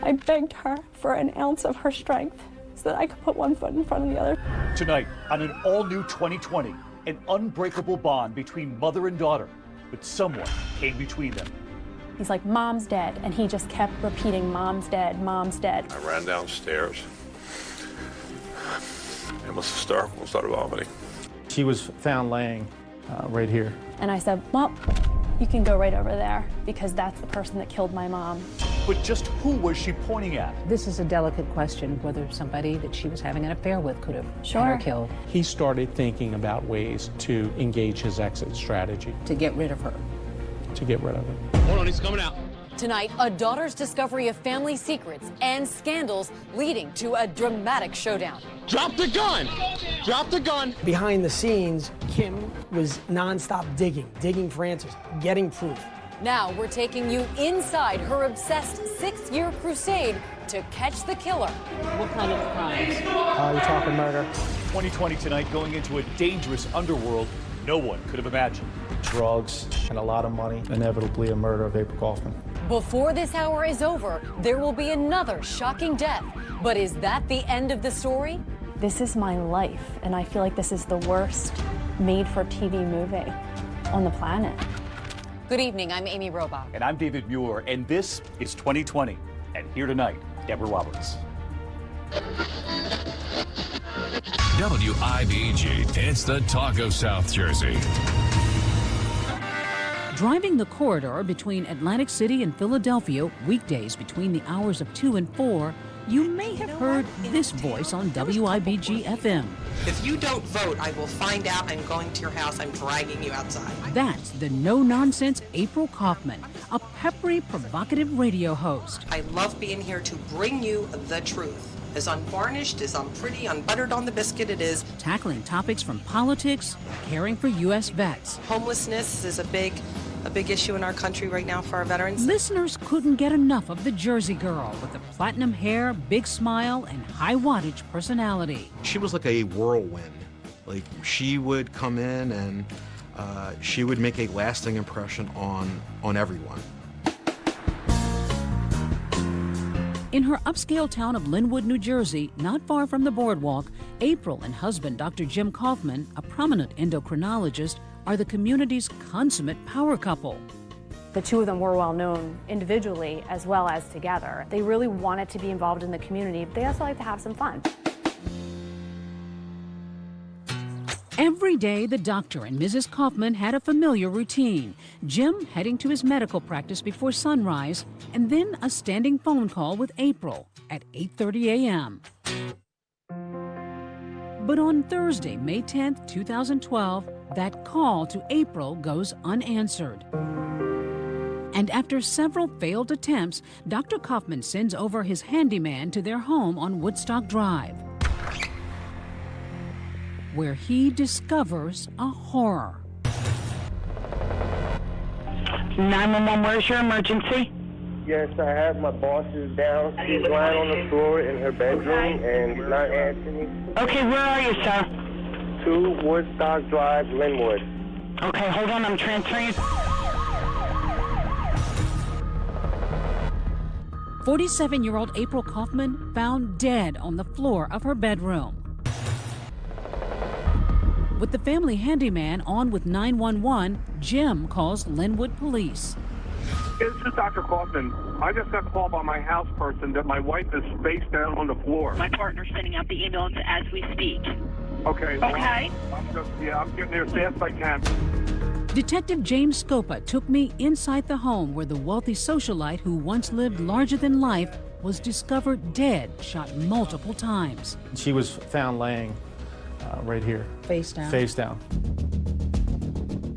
I begged her for an ounce of her strength so that I could put one foot in front of the other. Tonight, on an all-new 2020, an unbreakable bond between mother and daughter, but someone came between them. He's like, Mom's dead, and he just kept repeating, Mom's dead, Mom's dead. I ran downstairs and was hysterical and started vomiting. She was found laying right here. And I said, well, you can go right over there because that's the person that killed my mom. But just who was she pointing at? This is a delicate question, whether somebody that she was having an affair with could have had her killed. He started thinking about ways to engage his exit strategy. To get rid of her. To get rid of her. Hold on, he's coming out. Tonight, a daughter's discovery of family secrets and scandals leading to a dramatic showdown. Drop the gun! Drop the gun! Behind the scenes, Kim was nonstop digging for answers, getting proof. Now we're taking you inside her obsessed 6-year crusade to catch the killer. What kind of crimes? You're talking murder. 2020 tonight going into a dangerous underworld no one could have imagined. Drugs and a lot of money, inevitably a murder of April Kaufman. Before this hour is over, there will be another shocking death. But is that the end of the story? This is my life, and I feel like this is the worst made-for-TV movie on the planet. Good evening, I'm Amy Robach. And I'm David Muir, and this is 2020. And here tonight, Deborah Roberts. WIBG, it's the talk of South Jersey. Driving the corridor between Atlantic City and Philadelphia weekdays between the hours of 2 and 4, you may have heard this voice on WIBG FM. If you don't vote, I will find out I'm going to your house. I'm dragging you outside. That's the no-nonsense April Kaufman, a peppery, provocative radio host. I love being here to bring you the truth. As unvarnished, as unpretty, unbuttered on the biscuit it is. Tackling topics from politics, caring for U.S. vets. Homelessness is a big issue in our country right now for our veterans. Listeners couldn't get enough of the Jersey girl with the platinum hair, big smile, and high wattage personality. She was like a whirlwind. Like, she would come in and she would make a lasting impression on everyone. In her upscale town of Linwood, New Jersey, not far from the boardwalk, April and husband Dr. Jim Kaufman, a prominent endocrinologist, are the community's consummate power couple. The two of them were well known individually as well as together. They really wanted to be involved in the community, but they also like to have some fun. Every day, the doctor and Mrs. Kaufman had a familiar routine. Jim heading to his medical practice before sunrise, and then a standing phone call with April at 8:30 a.m. But on Thursday, May 10th, 2012, that call to April goes unanswered. And after several failed attempts, Dr. Kaufman sends over his handyman to their home on Woodstock Drive, where he discovers a horror. 911, where's your emergency? Yes, I have my bosses down. She's lying on the floor in her bedroom and she's not answering. Okay, where are you, sir? 2 Woodstock Drive, Linwood. Okay, hold on, I'm transferring you. 47-year-old April Kaufman found dead on the floor of her bedroom. With the family handyman on with 911, Jim calls Linwood police. This is Dr. Kaufman. I just got called by my house person that my wife is face down on the floor. My partner's sending out the ambulance as we speak. Okay. Okay. I'm getting there as fast as I can. Detective James Scopa took me inside the home where the wealthy socialite who once lived larger than life was discovered dead, shot multiple times. She was found laying right here. Face down. Face down.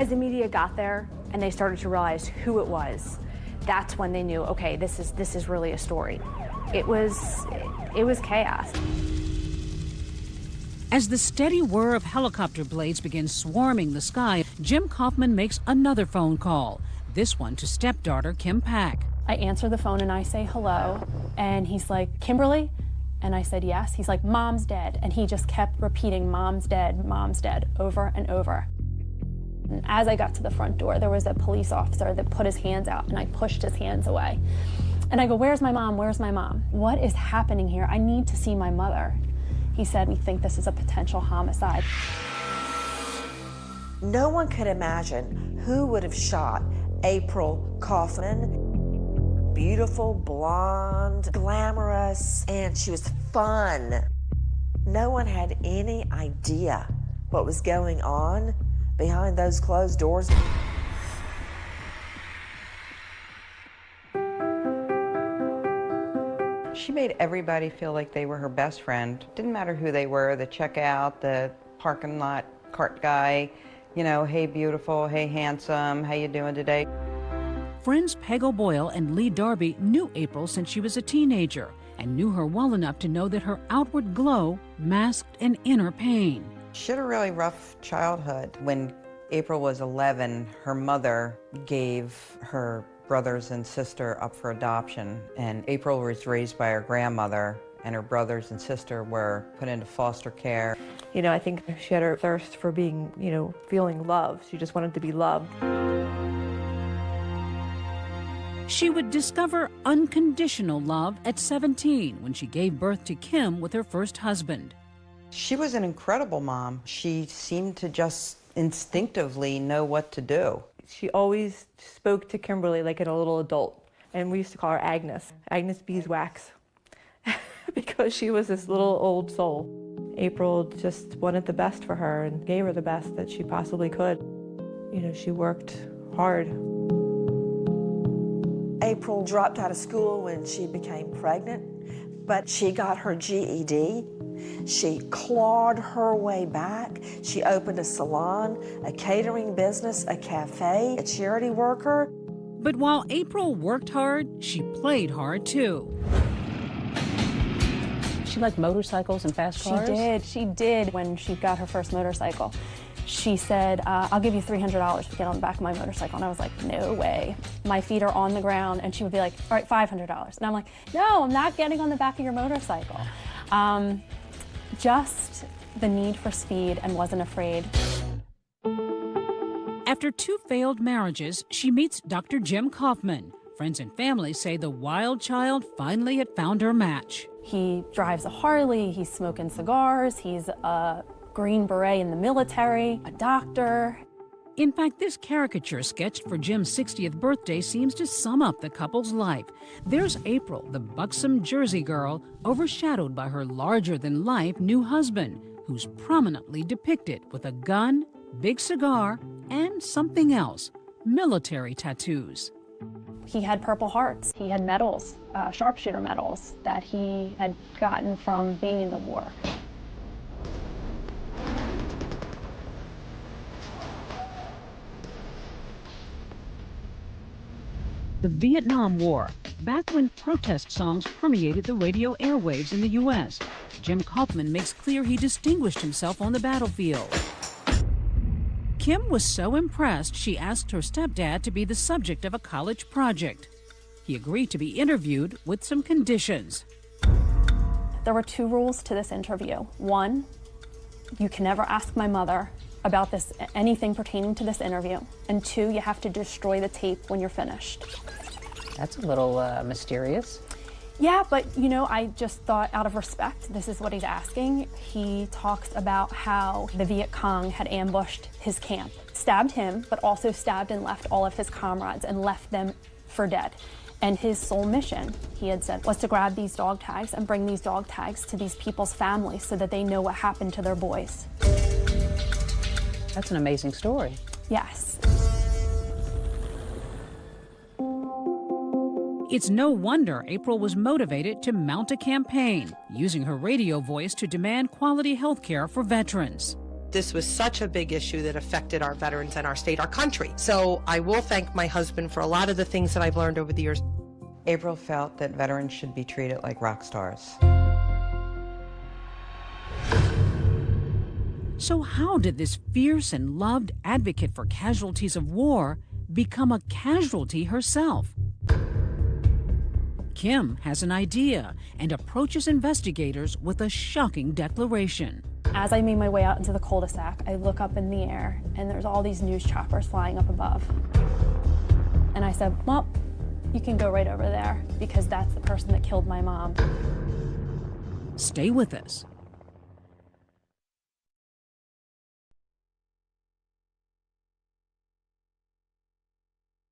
As the media got there and they started to realize who it was, that's when they knew, okay, this is really a story. It was chaos. As the steady whir of helicopter blades begins swarming the sky, Jim Kaufman makes another phone call, this one to stepdaughter Kim Pack. I answer the phone and I say hello, and he's like, Kimberly? And I said yes. He's like, Mom's dead. And he just kept repeating, Mom's dead, over and over. And as I got to the front door, there was a police officer that put his hands out, and I pushed his hands away. And I go, where's my mom? Where's my mom? What is happening here? I need to see my mother. He said, we think this is a potential homicide. No one could imagine who would have shot April Kaufman. Beautiful, blonde, glamorous, and she was fun. No one had any idea what was going on behind those closed doors. She made everybody feel like they were her best friend. Didn't matter who they were, the checkout, the parking lot cart guy, you know, hey beautiful, hey handsome, how you doing today? Friends Peg O'Boyle and Lee Darby knew April since she was a teenager and knew her well enough to know that her outward glow masked an inner pain. She had a really rough childhood. When April was 11, her mother gave her brothers and sister up for adoption, and April was raised by her grandmother, and her brothers and sister were put into foster care. You know, I think she had her thirst for being, you know, feeling loved. She just wanted to be loved. She would discover unconditional love at 17 when she gave birth to Kim with her first husband. She was an incredible mom. She seemed to just instinctively know what to do. She always spoke to Kimberly like a little adult, and we used to call her Agnes, Agnes Beeswax, because she was this little old soul. April just wanted the best for her and gave her the best that she possibly could. You know, she worked hard. April dropped out of school when she became pregnant, but she got her GED. She clawed her way back. She opened a salon, a catering business, a cafe, a charity worker. But while April worked hard, she played hard too. She liked motorcycles and fast cars? She did. When she got her first motorcycle, she said, I'll give you $300 to get on the back of my motorcycle. And I was like, no way. My feet are on the ground. And she would be like, all right, $500. And I'm like, no, I'm not getting on the back of your motorcycle. Just the need for speed and wasn't afraid. After 2 failed marriages, she meets Dr. Jim Kaufman. Friends and family say the wild child finally had found her match. He drives a Harley, he's smoking cigars, he's a Green Beret in the military, a doctor. In fact, this caricature sketched for Jim's 60th birthday seems to sum up the couple's life. There's April, the buxom Jersey girl, overshadowed by her larger-than-life new husband, who's prominently depicted with a gun, big cigar, and something else, military tattoos. He had Purple Hearts. He had medals, sharpshooter medals, that he had gotten from being in the war. The Vietnam War, back when protest songs permeated the radio airwaves in the U.S. Jim Kaufman makes clear he distinguished himself on the battlefield. Kim was so impressed, she asked her stepdad to be the subject of a college project. He agreed to be interviewed with some conditions. There were 2 rules to this interview. 1, you can never ask my mother about this, anything pertaining to this interview. And 2, you have to destroy the tape when you're finished. That's a little mysterious. Yeah, but you know, I just thought out of respect, this is what he's asking. He talks about how the Viet Cong had ambushed his camp, stabbed him, but also stabbed and left all of his comrades and left them for dead. And his sole mission, he had said, was to grab these dog tags and bring these dog tags to these people's families so that they know what happened to their boys. That's an amazing story. Yes. It's no wonder April was motivated to mount a campaign, using her radio voice to demand quality health care for veterans. This was such a big issue that affected our veterans and our state, our country. So I will thank my husband for a lot of the things that I've learned over the years. April felt that veterans should be treated like rock stars. So how did this fierce and loved advocate for casualties of war become a casualty herself? Kim has an idea and approaches investigators with a shocking declaration. As I made my way out into the cul-de-sac, I look up in the air and there's all these news choppers flying up above. And I said, well, You can go right over there because that's the person that killed my mom. Stay with us.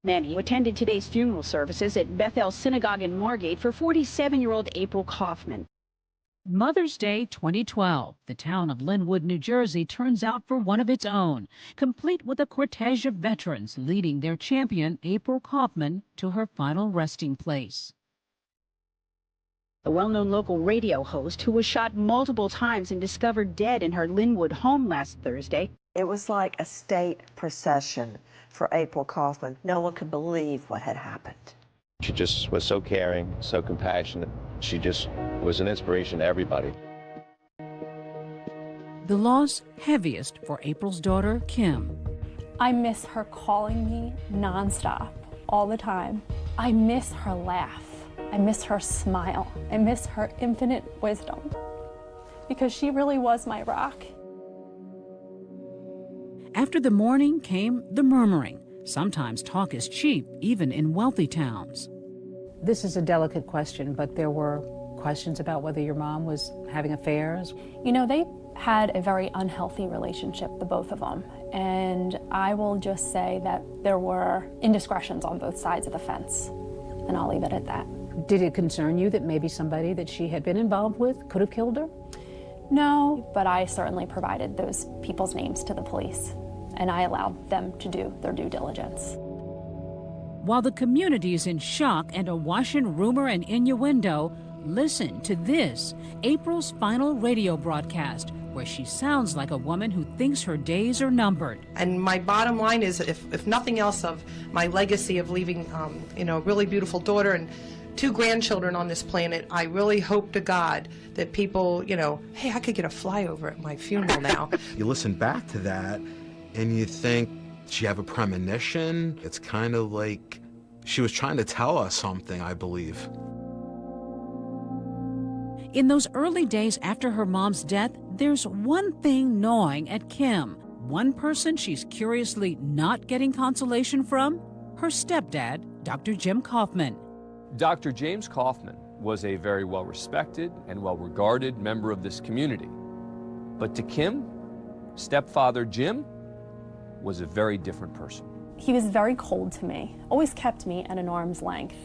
Many who attended today's funeral services at Bethel Synagogue in Margate for 47-year-old April Kaufman. Mother's Day 2012, the town of Linwood, New Jersey turns out for one of its own, complete with a cortege of veterans leading their champion, April Kaufman, to her final resting place. The well-known local radio host who was shot multiple times and discovered dead in her Linwood home last Thursday. It was like a state procession for April Kaufman. No one could believe what had happened. She just was so caring, so compassionate. She just was an inspiration to everybody. The loss heaviest for April's daughter, Kim. I miss her calling me nonstop, all the time. I miss her laugh. I miss her smile. I miss her infinite wisdom, because she really was my rock. After the mourning came the murmuring. Sometimes talk is cheap, even in wealthy towns. This is a delicate question, but there were questions about whether your mom was having affairs. You know, they had a very unhealthy relationship, the both of them. And I will just say that there were indiscretions on both sides of the fence. And I'll leave it at that. Did it concern you that maybe somebody that she had been involved with could have killed her? No, but I certainly provided those people's names to the police, and I allowed them to do their due diligence. While the community is in shock and awash in rumor and innuendo, listen to this, April's final radio broadcast, where she sounds like a woman who thinks her days are numbered. And my bottom line is, if nothing else, of my legacy of leaving, a really beautiful daughter and 2 grandchildren on this planet, I really hope to God that people, hey, I could get a flyover at my funeral now. You listen back to that and you think, did she have a premonition? It's kind of like she was trying to tell us something, I believe. In those early days after her mom's death, there's one thing gnawing at Kim. One person she's curiously not getting consolation from? Her stepdad, Dr. Jim Kaufman. Dr. James Kaufman was a very well-respected and well-regarded member of this community. But to Kim, stepfather Jim was a very different person. He was very cold to me, always kept me at an arm's length.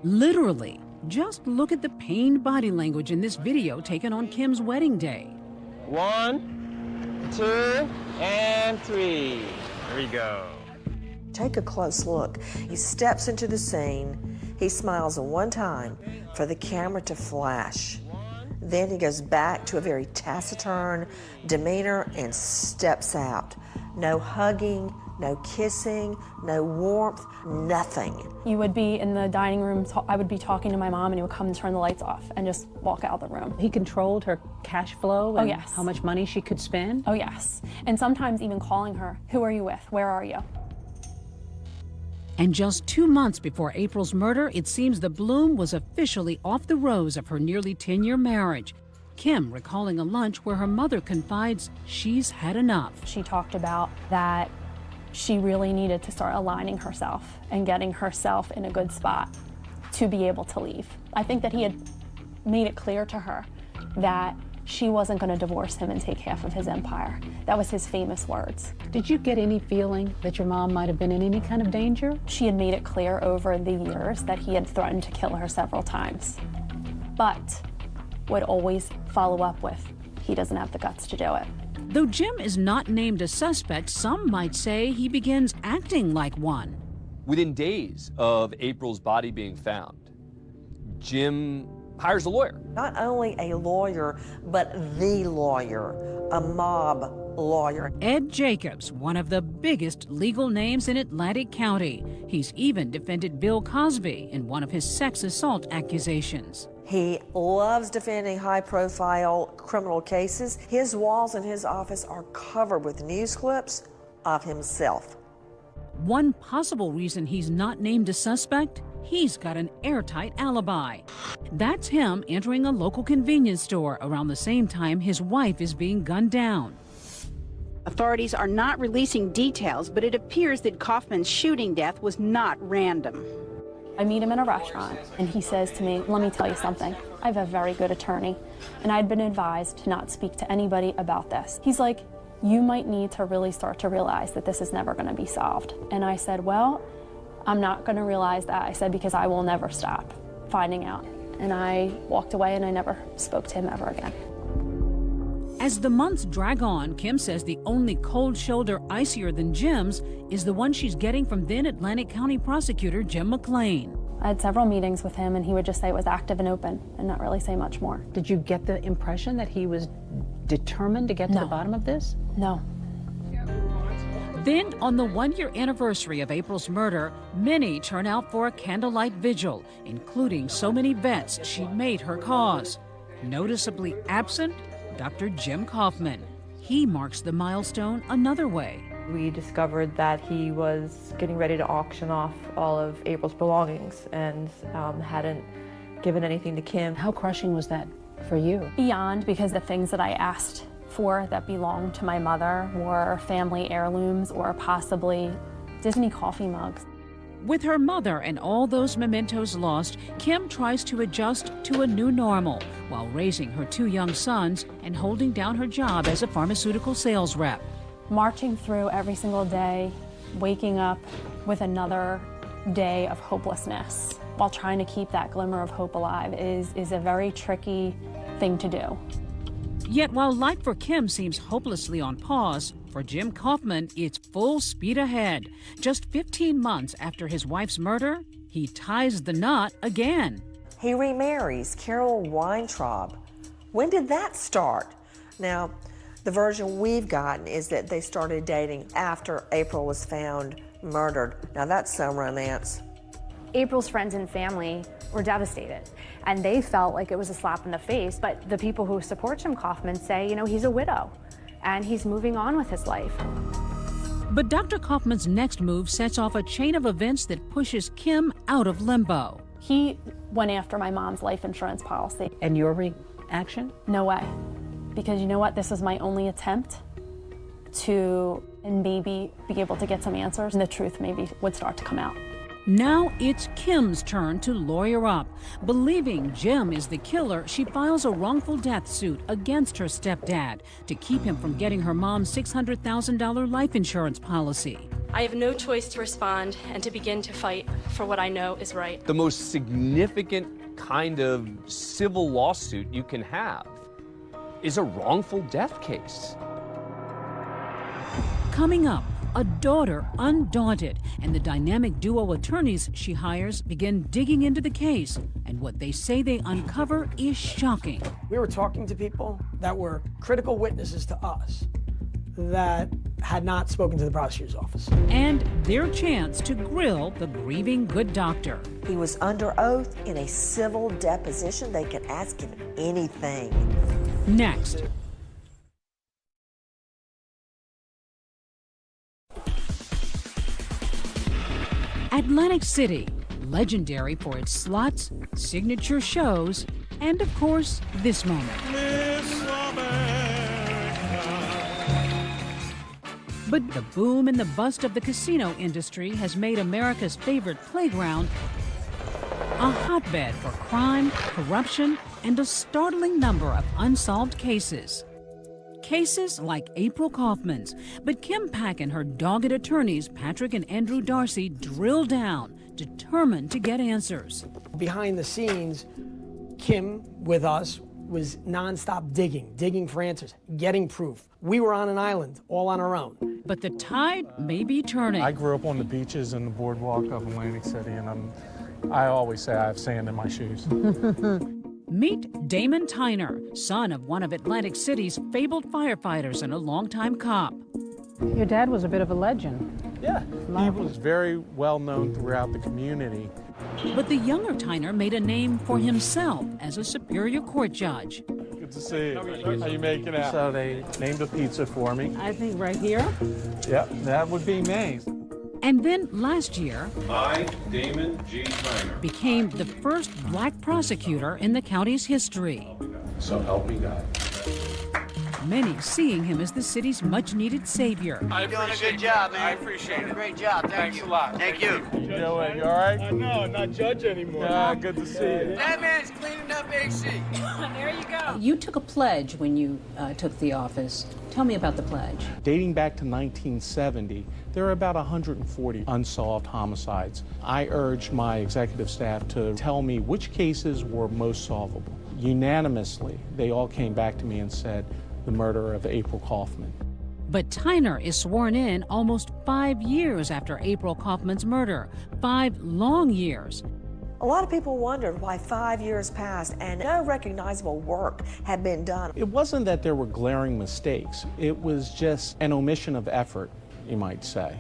Literally. Just look at the pained body language in this video taken on Kim's wedding day. 1, 2, and 3. Here we go. Take a close look. He steps into the scene. He smiles one time for the camera to flash. Then he goes back to a very taciturn demeanor and steps out. No hugging, no kissing, no warmth, nothing. You would be in the dining room, I would be talking to my mom, and he would come and turn the lights off and just walk out of the room. He controlled her cash flow and yes. How much money she could spend? Oh, yes. And sometimes even calling her, who are you with? Where are you? And just 2 months before April's murder, it seems the bloom was officially off the rose of her nearly 10-year marriage. Kim recalling a lunch where her mother confides she's had enough. She talked about that she really needed to start aligning herself and getting herself in a good spot to be able to leave. I think that he had made it clear to her that she wasn't going to divorce him and take half of his empire. That was his famous words. Did you get any feeling that your mom might have been in any kind of danger? She had made it clear over the years that he had threatened to kill her several times, but would always follow up with, he doesn't have the guts to do it. Though Jim is not named a suspect, some might say he begins acting like one. Within days of April's body being found, Jim hires a lawyer. Not only a lawyer, but the lawyer, a mob lawyer. Ed Jacobs, one of the biggest legal names in Atlantic County. He's even defended Bill Cosby in one of his sex assault accusations. He loves defending high-profile criminal cases. His walls in his office are covered with news clips of himself. One possible reason he's not named a suspect? He's got an airtight alibi. That's him entering a local convenience store around the same time his wife is being gunned down. Authorities are not releasing details, but it appears that Kaufman's shooting death was not random. I meet him in a restaurant, and he says to me, "Let me tell you something. I have a very good attorney, and I'd been advised to not speak to anybody about this." He's like, "You might need to really start to realize that this is never going to be solved." And I said, "Well, I'm not going to realize that." I said, "because I will never stop finding out." And I walked away, and I never spoke to him ever again. As the months drag on, Kim says the only cold shoulder icier than Jim's is the one she's getting from then Atlantic County prosecutor Jim McClain. I had several meetings with him, and he would just say it was active and open and not really say much more. Did you get the impression that he was determined to get to the bottom of this? No. Then, on the one-year anniversary of April's murder, many turn out for a candlelight vigil, including so many vets she made her cause. Noticeably absent, Dr. Jim Kaufman. He marks the milestone another way. We discovered that he was getting ready to auction off all of April's belongings and hadn't given anything to Kim. How crushing was that for you? Beyond, because the things that I asked for that belonged to my mother were family heirlooms or possibly Disney coffee mugs. With her mother and all those mementos lost, Kim tries to adjust to a new normal while raising her 2 young sons and holding down her job as a pharmaceutical sales rep. Marching through every single day, waking up with another day of hopelessness while trying to keep that glimmer of hope alive is a very tricky thing to do. Yet while life for Kim seems hopelessly on pause, for Jim Kaufman, it's full speed ahead. Just 15 months after his wife's murder, he ties the knot again. He remarries Carol Weintraub. When did that start? Now, the version we've gotten is that they started dating after April was found murdered. Now that's some romance. April's friends and family were devastated, and they felt like it was a slap in the face, but the people who support Jim Kaufman say, you know, he's a widow, and he's moving on with his life. But Dr. Kaufman's next move sets off a chain of events that pushes Kim out of limbo. He went after my mom's life insurance policy. And your reaction? No way. Because you know what? This was my only attempt to maybe be able to get some answers, and the truth maybe would start to come out. Now it's Kim's turn to lawyer up. Believing Jim is the killer, she files a wrongful death suit against her stepdad to keep him from getting her mom's $600,000 life insurance policy. I have no choice to respond and to begin to fight for what I know is right. The most significant kind of civil lawsuit you can have is a wrongful death case. Coming up, a daughter undaunted, and the dynamic duo attorneys she hires begin digging into the case, and what they say they uncover is shocking. We were talking to people that were critical witnesses to us that had not spoken to the prosecutor's office. And their chance to grill the grieving good doctor. He was under oath in a civil deposition. They could ask him anything. Next. Atlantic City, legendary for its slots, signature shows, and of course, this moment. But the boom and the bust of the casino industry has made America's favorite playground a hotbed for crime, corruption, and a startling number of unsolved cases. Cases like April Kaufman's, but Kim Pack and her dogged attorneys, Patrick and Andrew Darcy, drill down, determined to get answers. Behind the scenes, Kim, with us, was nonstop digging for answers, getting proof. We were on an island, all on our own. But the tide may be turning. I grew up on the beaches and the boardwalk of Atlantic City, and I always say I have sand in my shoes. Meet Damon Tyner, son of one of Atlantic City's fabled firefighters and a longtime cop. Your dad was a bit of a legend. Yeah, he was very well known throughout the community. But the younger Tyner made a name for himself as a Superior Court judge. Good to see you. How you making out? So they named a pizza for me. I think right here? Yep, that would be me. And then last year, I, Damon G. Tyner, became the first black prosecutor in the county's history. So help me God. many seeing him as the city's much-needed savior. You're doing a good job, man. I appreciate it. Great job. Thanks a lot. Thank you. You doing? You all right? No, not judge anymore. Good to see you. That man's cleaning up AC. There you go. You took a pledge when you took the office. Tell me about the pledge. Dating back to 1970, there are about 140 unsolved homicides. I urged my executive staff to tell me which cases were most solvable. Unanimously, they all came back to me and said the murder of April Kaufman. But Tyner is sworn in almost 5 years after April Kaufman's murder. 5 long years. A lot of people wondered why 5 years passed and no recognizable work had been done. It wasn't that there were glaring mistakes. It was just an omission of effort, you might say.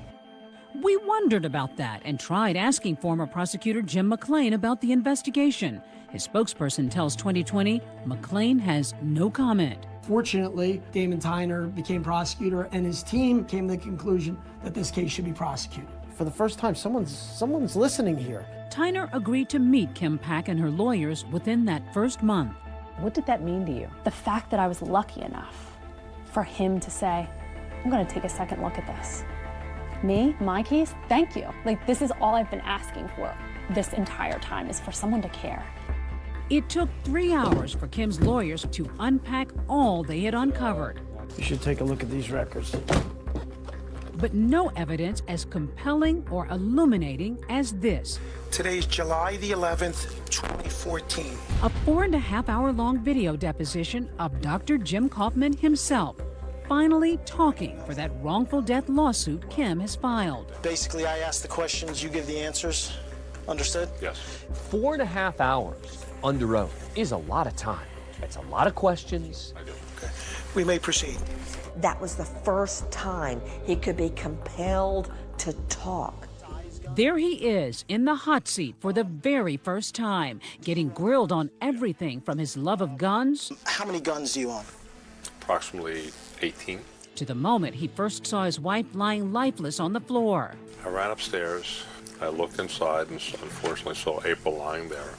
We wondered about that and tried asking former prosecutor Jim McClain about the investigation. His spokesperson tells 2020 McClain has no comment. Fortunately, Damon Tyner became prosecutor and his team came to the conclusion that this case should be prosecuted. For the first time, someone's listening here. Tyner agreed to meet Kim Pack and her lawyers within that first month. What did that mean to you? The fact that I was lucky enough for him to say, I'm going to take a second look at this. Me, my case, thank you. Like, this is all I've been asking for this entire time, is for someone to care. It took 3 hours for Kim's lawyers to unpack all they had uncovered. You should take a look at these records. But no evidence as compelling or illuminating as this. Today's July the 11th, 2014. A 4.5-hour-long video deposition of Dr. Jim Kaufman himself, finally talking for that wrongful death lawsuit Kim has filed. Basically, I ask the questions, you give the answers. Understood? Yes. 4.5 hours under oath is a lot of time. It's a lot of questions. I do. Okay. We may proceed. That was the first time he could be compelled to talk. There he is in the hot seat for the very first time, getting grilled on everything from his love of guns. How many guns do you own? Approximately 18. To the moment he first saw his wife lying lifeless on the floor. I ran upstairs. I looked inside and unfortunately saw April lying there.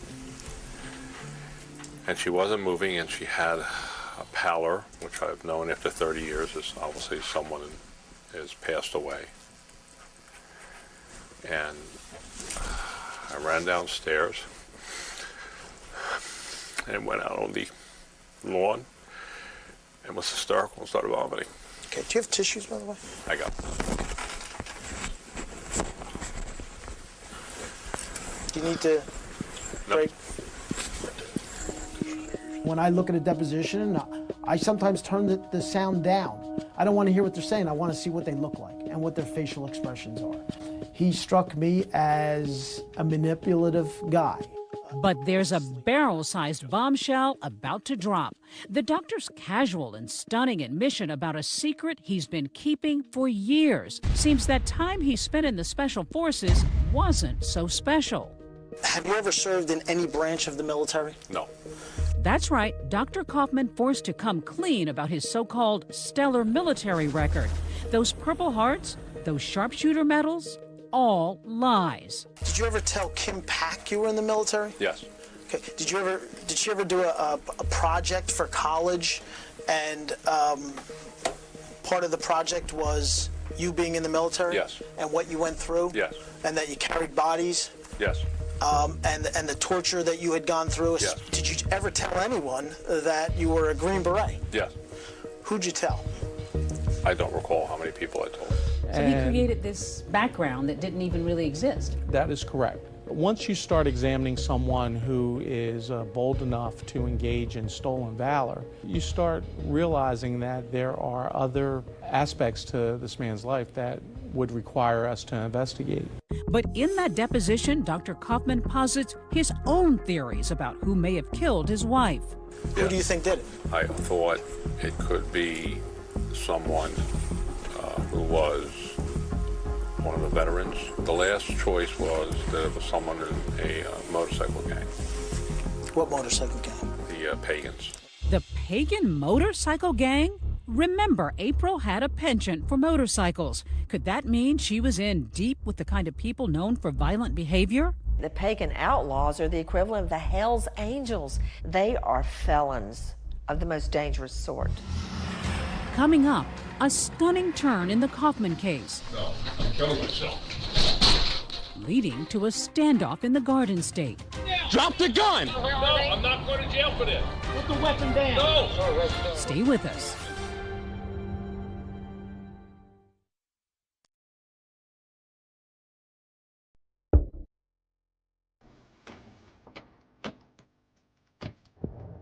And she wasn't moving, and she had a pallor, which I've known after 30 years is obviously someone has passed away. And I ran downstairs and went out on the lawn and was hysterical and started vomiting. Okay, do you have tissues, by the way? I got them. Do you need to break? When I look at a deposition, I sometimes turn the sound down. I don't want to hear what they're saying. I want to see what they look like and what their facial expressions are. He struck me as a manipulative guy. But there's a barrel-sized bombshell about to drop. The doctor's casual and stunning admission about a secret he's been keeping for years. Seems that time he spent in the Special Forces wasn't so special. Have you ever served in any branch of the military? No. That's right, Dr. Kaufman forced to come clean about his so-called stellar military record. Those Purple Hearts, those sharpshooter medals, all lies. Did you ever tell Kim Pack you were in the military? Yes. Okay. Did she ever do a project for college, and part of the project was you being in the military? Yes. And what you went through? Yes. And that you carried bodies? Yes. And the torture that you had gone through? Yes. Did you ever tell anyone that you were a Green Beret? Yes. Who'd you tell? I don't recall how many people I told. So he created this background that didn't even really exist. That is correct. Once you start examining someone who is bold enough to engage in stolen valor, you start realizing that there are other aspects to this man's life that would require us to investigate. But in that deposition, Dr. Kaufman posits his own theories about who may have killed his wife. Who do you think did it? I thought it could be someone who was one of the veterans. The last choice was that it was someone in a motorcycle gang. What motorcycle gang? The Pagans. The Pagan motorcycle gang? Remember, April had a penchant for motorcycles. Could that mean she was in deep with the kind of people known for violent behavior? The pagan outlaws are the equivalent of the Hells Angels. They are felons of the most dangerous sort. Coming up, a stunning turn in the Kaufman case. No, I'm killing myself. Leading to a standoff in the Garden State. Drop the gun! No, I'm not going to jail for this. Put the weapon down. No! Stay with us.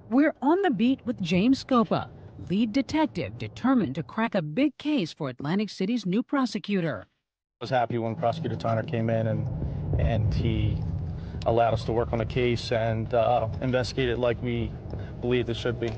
We're on the beat with James Scopa, lead detective determined to crack a big case for Atlantic City's new prosecutor. I was happy when Prosecutor Tyner came in and he allowed us to work on the case and investigate it like we believed it should be.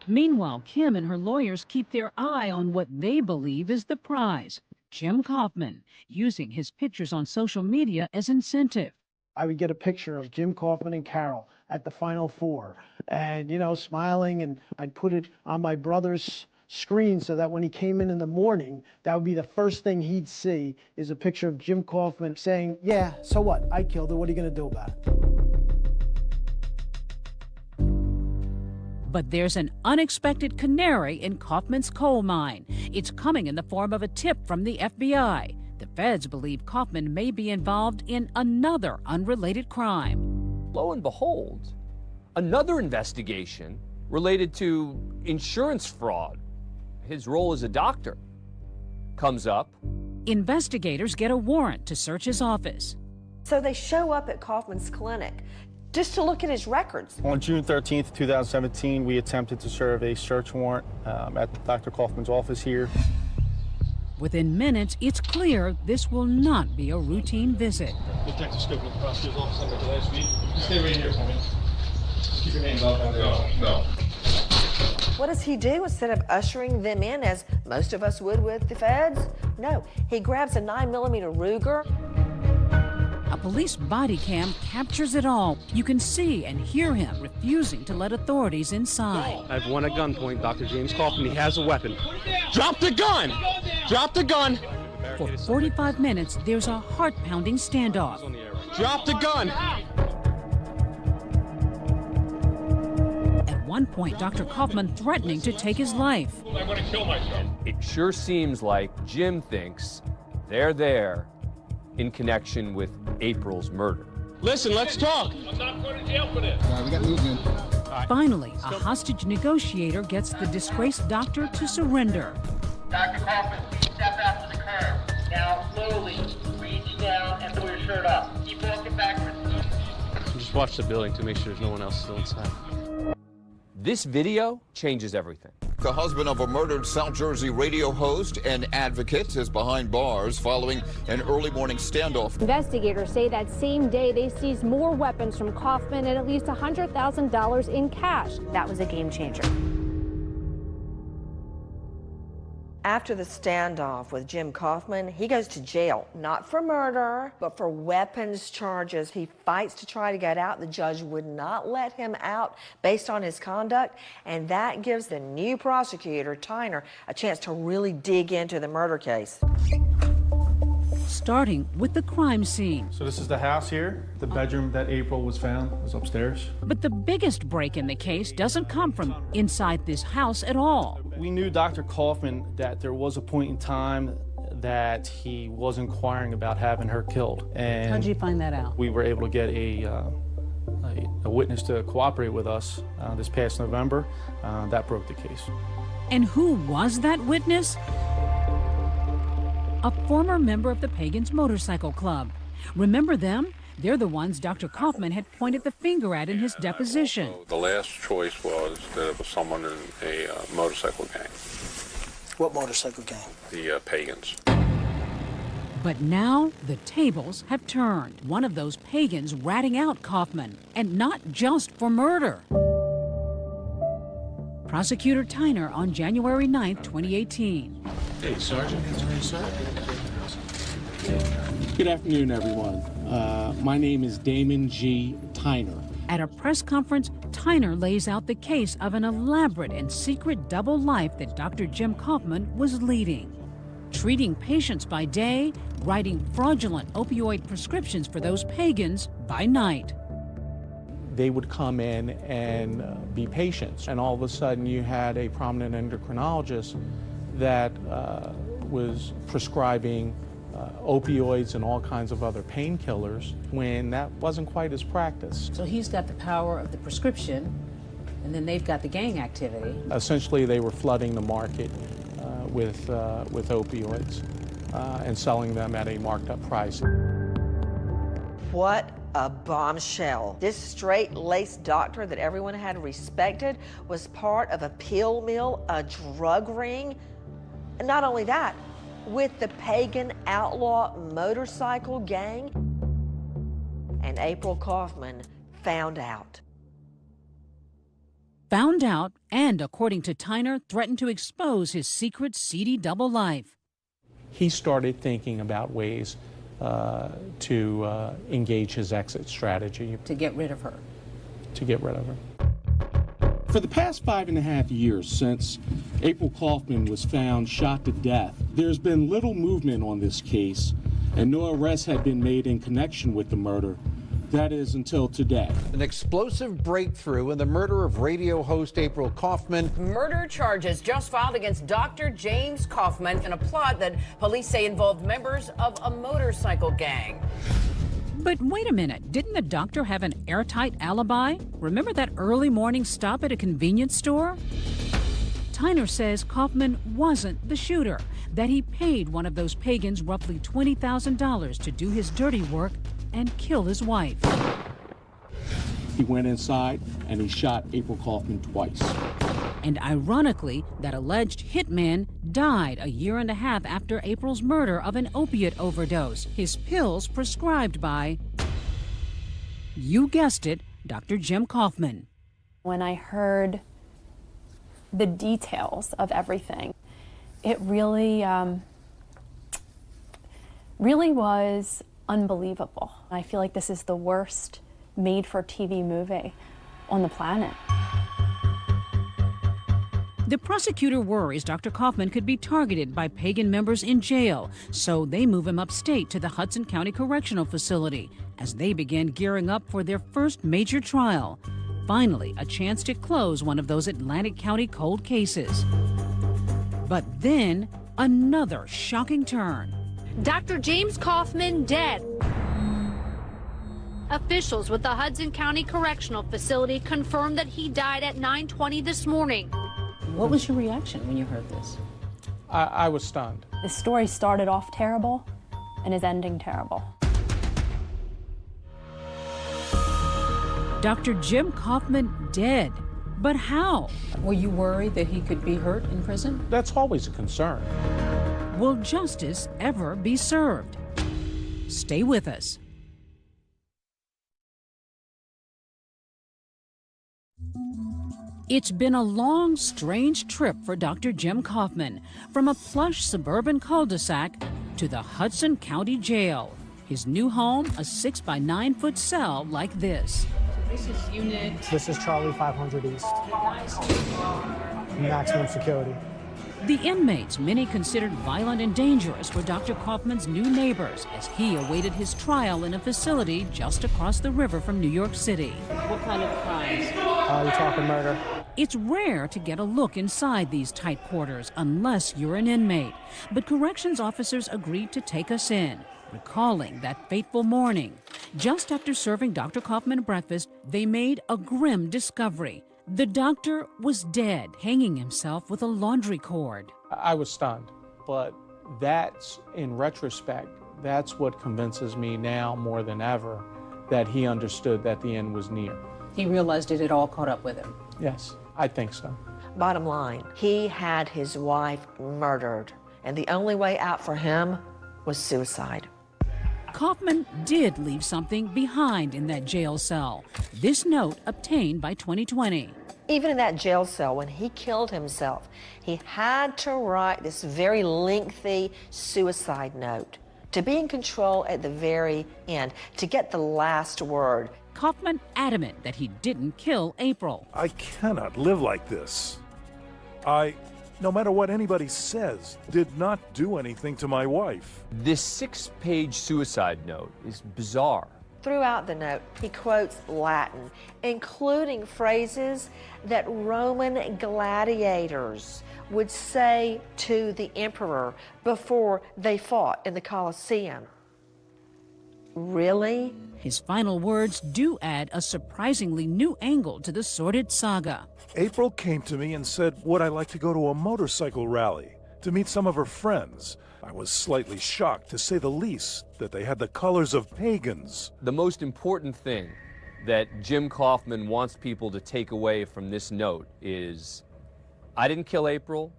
Meanwhile, Kim and her lawyers keep their eye on what they believe is the prize, Jim Kaufman, using his pictures on social media as incentive. I would get a picture of Jim Kaufman and Carol at the Final Four and, you know, smiling, and I'd put it on my brother's screen so that when he came in the morning, that would be the first thing he'd see is a picture of Jim Kaufman saying, yeah, so what? I killed her. What are you going to do about it? But there's an unexpected canary in Kaufman's coal mine. It's coming in the form of a tip from the FBI. The feds believe Kaufman may be involved in another unrelated crime. Lo and behold, another investigation related to insurance fraud, his role as a doctor, comes up. Investigators get a warrant to search his office. So they show up at Kaufman's clinic just to look at his records. On June 13th, 2017, we attempted to serve a search warrant at Dr. Kaufman's office here. Within minutes, it's clear this will not be a routine visit. Detective Scopa, the prosecutor's office, I met you last week. Stay right here for me. Keep your names off. No. What does he do instead of ushering them in as most of us would with the feds? No, he grabs a 9mm Ruger. A police body cam captures it all. You can see and hear him refusing to let authorities inside. I have one at gunpoint, Dr. James Kaufman. He has a weapon. Drop the gun! Drop the gun! For 45 minutes, there's a heart-pounding standoff. Drop the gun! At one point, Dr. Kaufman threatening to take his life. I'm going to kill myself. It sure seems like Jim thinks they're there in connection with April's murder. Listen, let's talk. I'm not going to jail for this. We got movement. Finally, a hostage negotiator gets the disgraced doctor to surrender. Dr. Kaufman, step out to the curb. Now, slowly, reach down and pull your shirt up. Keep walking backwards. Just watch the building to make sure there's no one else still inside. This video changes everything. The husband of a murdered South Jersey radio host and advocate is behind bars following an early morning standoff. Investigators say that same day they seized more weapons from Kaufman and at least $100,000 in cash. That was a game changer. After the standoff with Jim Kaufman, he goes to jail, not for murder, but for weapons charges. He fights to try to get out. The judge would not let him out based on his conduct, and that gives the new prosecutor, Tyner, a chance to really dig into the murder case. Starting with the crime scene. So this is the house here. The bedroom that April was found was upstairs. But the biggest break in the case doesn't come from inside this house at all. We knew Dr. Kaufman that there was a point in time that he was inquiring about having her killed. And how'd you find that out? We were able to get a witness to cooperate with us this past November. That broke the case. And who was that witness? A former member of the Pagans Motorcycle Club. Remember them? They're the ones Dr. Kaufman had pointed the finger at in his deposition. The last choice was that it was someone in a motorcycle gang. What motorcycle gang? The Pagans. But now the tables have turned. One of those pagans ratting out Kaufman, and not just for murder. Prosecutor Tyner on January 9th, 2018. Hey, Sergeant. Good afternoon, everyone. My name is Damon G. Tyner. At a press conference, Tyner lays out the case of an elaborate and secret double life that Dr. Jim Kaufman was leading. Treating patients by day, writing fraudulent opioid prescriptions for those pagans by night. they would come in and be patients. And all of a sudden you had a prominent endocrinologist that was prescribing opioids and all kinds of other painkillers when that wasn't quite his practice. So he's got the power of the prescription, and then they've got the gang activity. Essentially, they were flooding the market with opioids and selling them at a marked up price. What a bombshell. This straight-laced doctor that everyone had respected was part of a pill mill, a drug ring. And not only that, with the pagan outlaw motorcycle gang. And April Kaufman found out. Found out and, according to Tyner, threatened to expose his secret seedy double life. He started thinking about ways to engage his exit strategy. To get rid of her. To get rid of her. For the past 5.5 years since April Kaufman was found shot to death, there's been little movement on this case, and no arrests had been made in connection with the murder. That is until today. An explosive breakthrough in the murder of radio host April Kaufman. Murder charges just filed against Dr. James Kaufman in a plot that police say involved members of a motorcycle gang. But wait a minute, didn't the doctor have an airtight alibi? Remember that early morning stop at a convenience store? Tyner says Kaufman wasn't the shooter, that he paid one of those pagans roughly $20,000 to do his dirty work and kill his wife. He went inside and he shot April Kaufman twice. And ironically, that alleged hitman died a year and a half after April's murder of an opiate overdose. His pills prescribed by, you guessed it, Dr. Jim Kaufman. When I heard the details of everything, it really, really was unbelievable. I feel like this is the worst made-for-TV movie on the planet. The prosecutor worries Dr. Kaufman could be targeted by pagan members in jail, so they move him upstate to the Hudson County Correctional Facility as they begin gearing up for their first major trial. Finally, a chance to close one of those Atlantic County cold cases. But then, another shocking turn. Dr. James Kaufman dead. Officials with the Hudson County Correctional Facility confirmed that he died at 9:20 this morning. What was your reaction when you heard this? I was stunned. The story started off terrible and is ending terrible. Dr. Jim Kaufman dead. But how? Were you worried that he could be hurt in prison? That's always a concern. Will justice ever be served? Stay with us. It's been a long, strange trip for Dr. Jim Kaufman, from a plush suburban cul-de-sac to the Hudson County Jail. His new home, a 6-by-9-foot cell like this. This is unit... This is Charlie 500 East. Maximum security. The inmates, many considered violent and dangerous, were Dr. Kaufman's new neighbors as he awaited his trial in a facility just across the river from New York City. What kind of crimes? You're talking murder. It's rare to get a look inside these tight quarters unless you're an inmate. But corrections officers agreed to take us in, recalling that fateful morning. Just after serving Dr. Kaufman breakfast, they made a grim discovery. The doctor was dead, hanging himself with a laundry cord. I was stunned, but that's, in retrospect, that's what convinces me now more than ever that he understood that the end was near. He realized it had all caught up with him. Yes, I think so. Bottom line, he had his wife murdered, and the only way out for him was suicide. Kaufman did leave something behind in that jail cell. This note obtained by 2020. Even in that jail cell, when he killed himself, he had to write this very lengthy suicide note to be in control at the very end, to get the last word. Kaufman adamant that he didn't kill April. I cannot live like this. No matter what anybody says, did not do anything to my wife. This 6-page suicide note is bizarre. Throughout the note, he quotes Latin, including phrases that Roman gladiators would say to the emperor before they fought in the Colosseum. Really? His final words do add a surprisingly new angle to the sordid saga. April came to me and said, would I like to go to a motorcycle rally to meet some of her friends? I was slightly shocked, to say the least, that they had the colors of pagans. The most important thing that Jim Kaufman wants people to take away from this note is, I didn't kill April.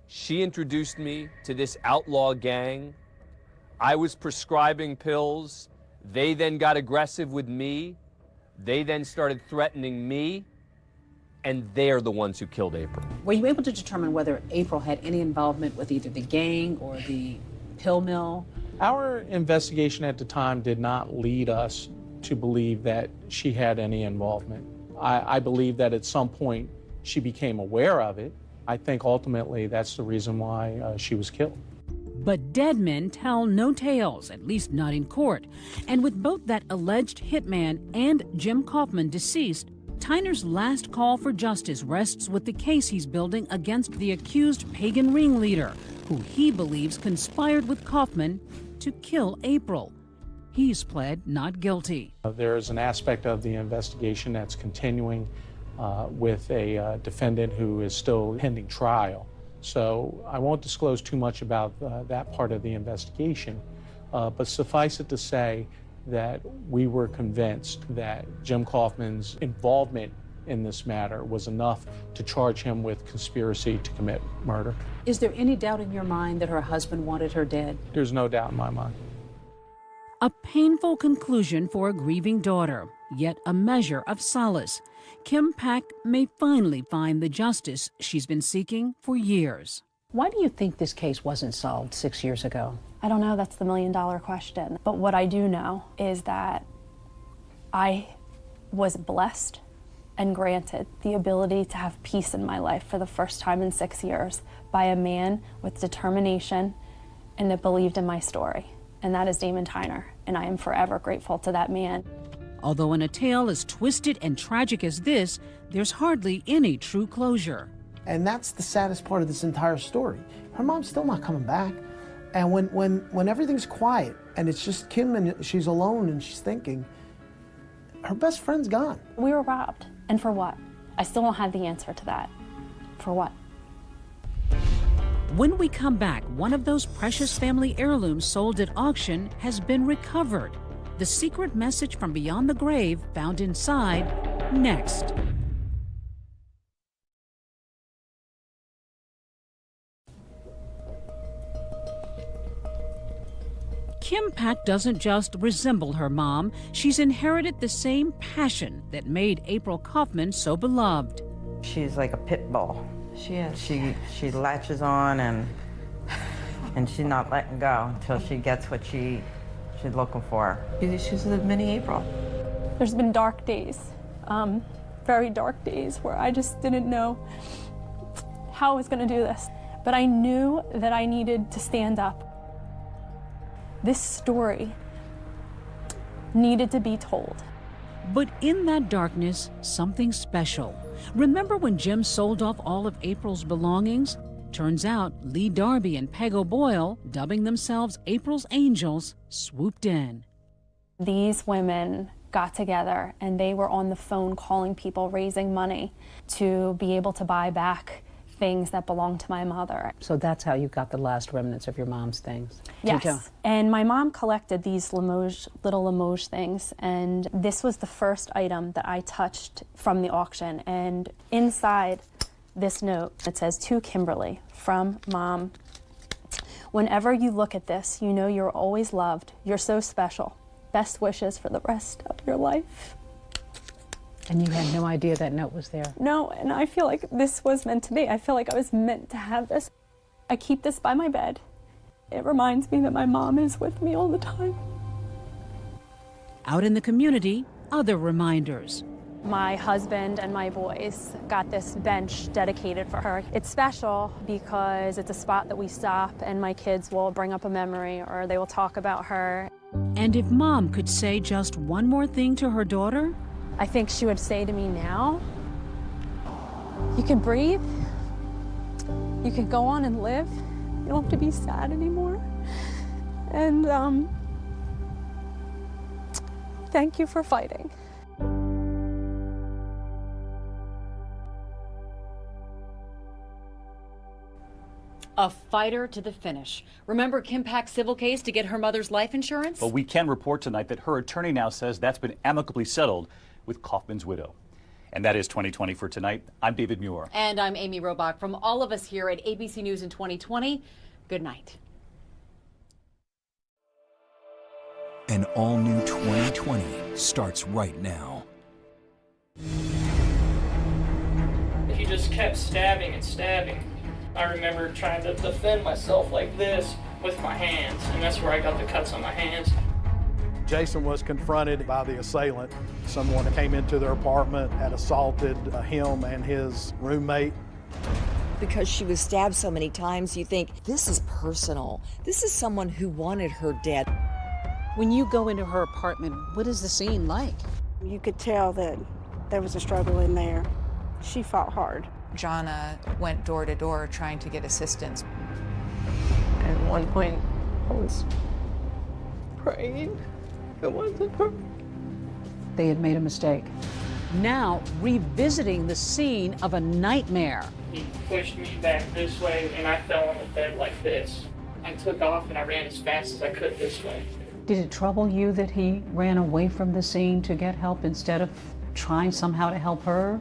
She introduced me to this outlaw gang. I was prescribing pills. They then got aggressive with me. They then started threatening me. And they're the ones who killed April. Were you able to determine whether April had any involvement with either the gang or the pill mill? Our investigation at the time did not lead us to believe that she had any involvement. I believe that at some point she became aware of it. I think ultimately that's the reason why she was killed. But dead men tell no tales, at least not in court. And with both that alleged hitman and Jim Kaufman deceased, Tyner's last call for justice rests with the case he's building against the accused pagan ringleader, who he believes conspired with Kaufman to kill April. He's pled not guilty. There's an aspect of the investigation that's continuing with a defendant who is still pending trial. So I won't disclose too much about that part of the investigation, but suffice it to say that we were convinced that Jim Kaufman's involvement in this matter was enough to charge him with conspiracy to commit murder. Is there any doubt in your mind that her husband wanted her dead? There's no doubt in my mind. A painful conclusion for a grieving daughter, yet a measure of solace. Kim Pack may finally find the justice she's been seeking for years. Why do you think this case wasn't solved 6 years ago? I don't know, that's the million-dollar question. But what I do know is that I was blessed and granted the ability to have peace in my life for the first time in 6 years by a man with determination and that believed in my story. And that is Damon Tyner, and I am forever grateful to that man. Although in a tale as twisted and tragic as this, there's hardly any true closure. And that's the saddest part of this entire story. Her mom's still not coming back. And when everything's quiet and it's just Kim and she's alone and she's thinking, her best friend's gone. We were robbed. And for what? I still don't have the answer to that. For what? When we come back, one of those precious family heirlooms sold at auction has been recovered. The secret message from beyond the grave found inside, next. Kim Pack doesn't just resemble her mom, she's inherited the same passion that made April Kaufman so beloved. She's like a pit bull. She is. She latches on and she's not letting go until she gets what she's looking for. She's the mini April. There's been dark days, very dark days, where I just didn't know how I was going to do this. But I knew that I needed to stand up. This story needed to be told. But in that darkness, something special. Remember when Jim sold off all of April's belongings? Turns out Lee Darby and Peg O'Boyle, dubbing themselves April's Angels, swooped in. These women got together and they were on the phone calling people, raising money to be able to buy back things that belonged to my mother. So that's how you got the last remnants of your mom's things? Yes. And my mom collected these Limoges, little Limoges things, and this was the first item that I touched from the auction. And inside this note, it says, "To Kimberly, from Mom. Whenever you look at this, you know you're always loved. You're so special. Best wishes for the rest of your life." And you had no idea that note was there? No, and I feel like this was meant to be. I feel like I was meant to have this. I keep this by my bed. It reminds me that my mom is with me all the time. Out in the community, other reminders. My husband and my boys got this bench dedicated for her. It's special because it's a spot that we stop and my kids will bring up a memory or they will talk about her. And if Mom could say just one more thing to her daughter? I think she would say to me now, you can breathe, you can go on and live, you don't have to be sad anymore. And thank you for fighting. A fighter to the finish. Remember Kim Pack's civil case to get her mother's life insurance? But we can report tonight that her attorney now says that's been amicably settled with Kaufman's widow. And that is 2020 for tonight. I'm David Muir. And I'm Amy Robach. From all of us here at ABC News in 2020, good night. An all-new 2020 starts right now. He just kept stabbing and stabbing. I remember trying to defend myself like this with my hands, and that's where I got the cuts on my hands. Jason was confronted by the assailant. Someone came into their apartment, had assaulted him and his roommate. Because she was stabbed so many times, you think, this is personal. This is someone who wanted her dead. When you go into her apartment, what is the scene like? You could tell that there was a struggle in there. She fought hard. Jonna went door to door trying to get assistance. At one point, I was praying. It wasn't her. They had made a mistake. Now revisiting the scene of a nightmare. He pushed me back this way, and I fell on the bed like this. I took off, and I ran as fast as I could this way. Did it trouble you that he ran away from the scene to get help instead of trying somehow to help her?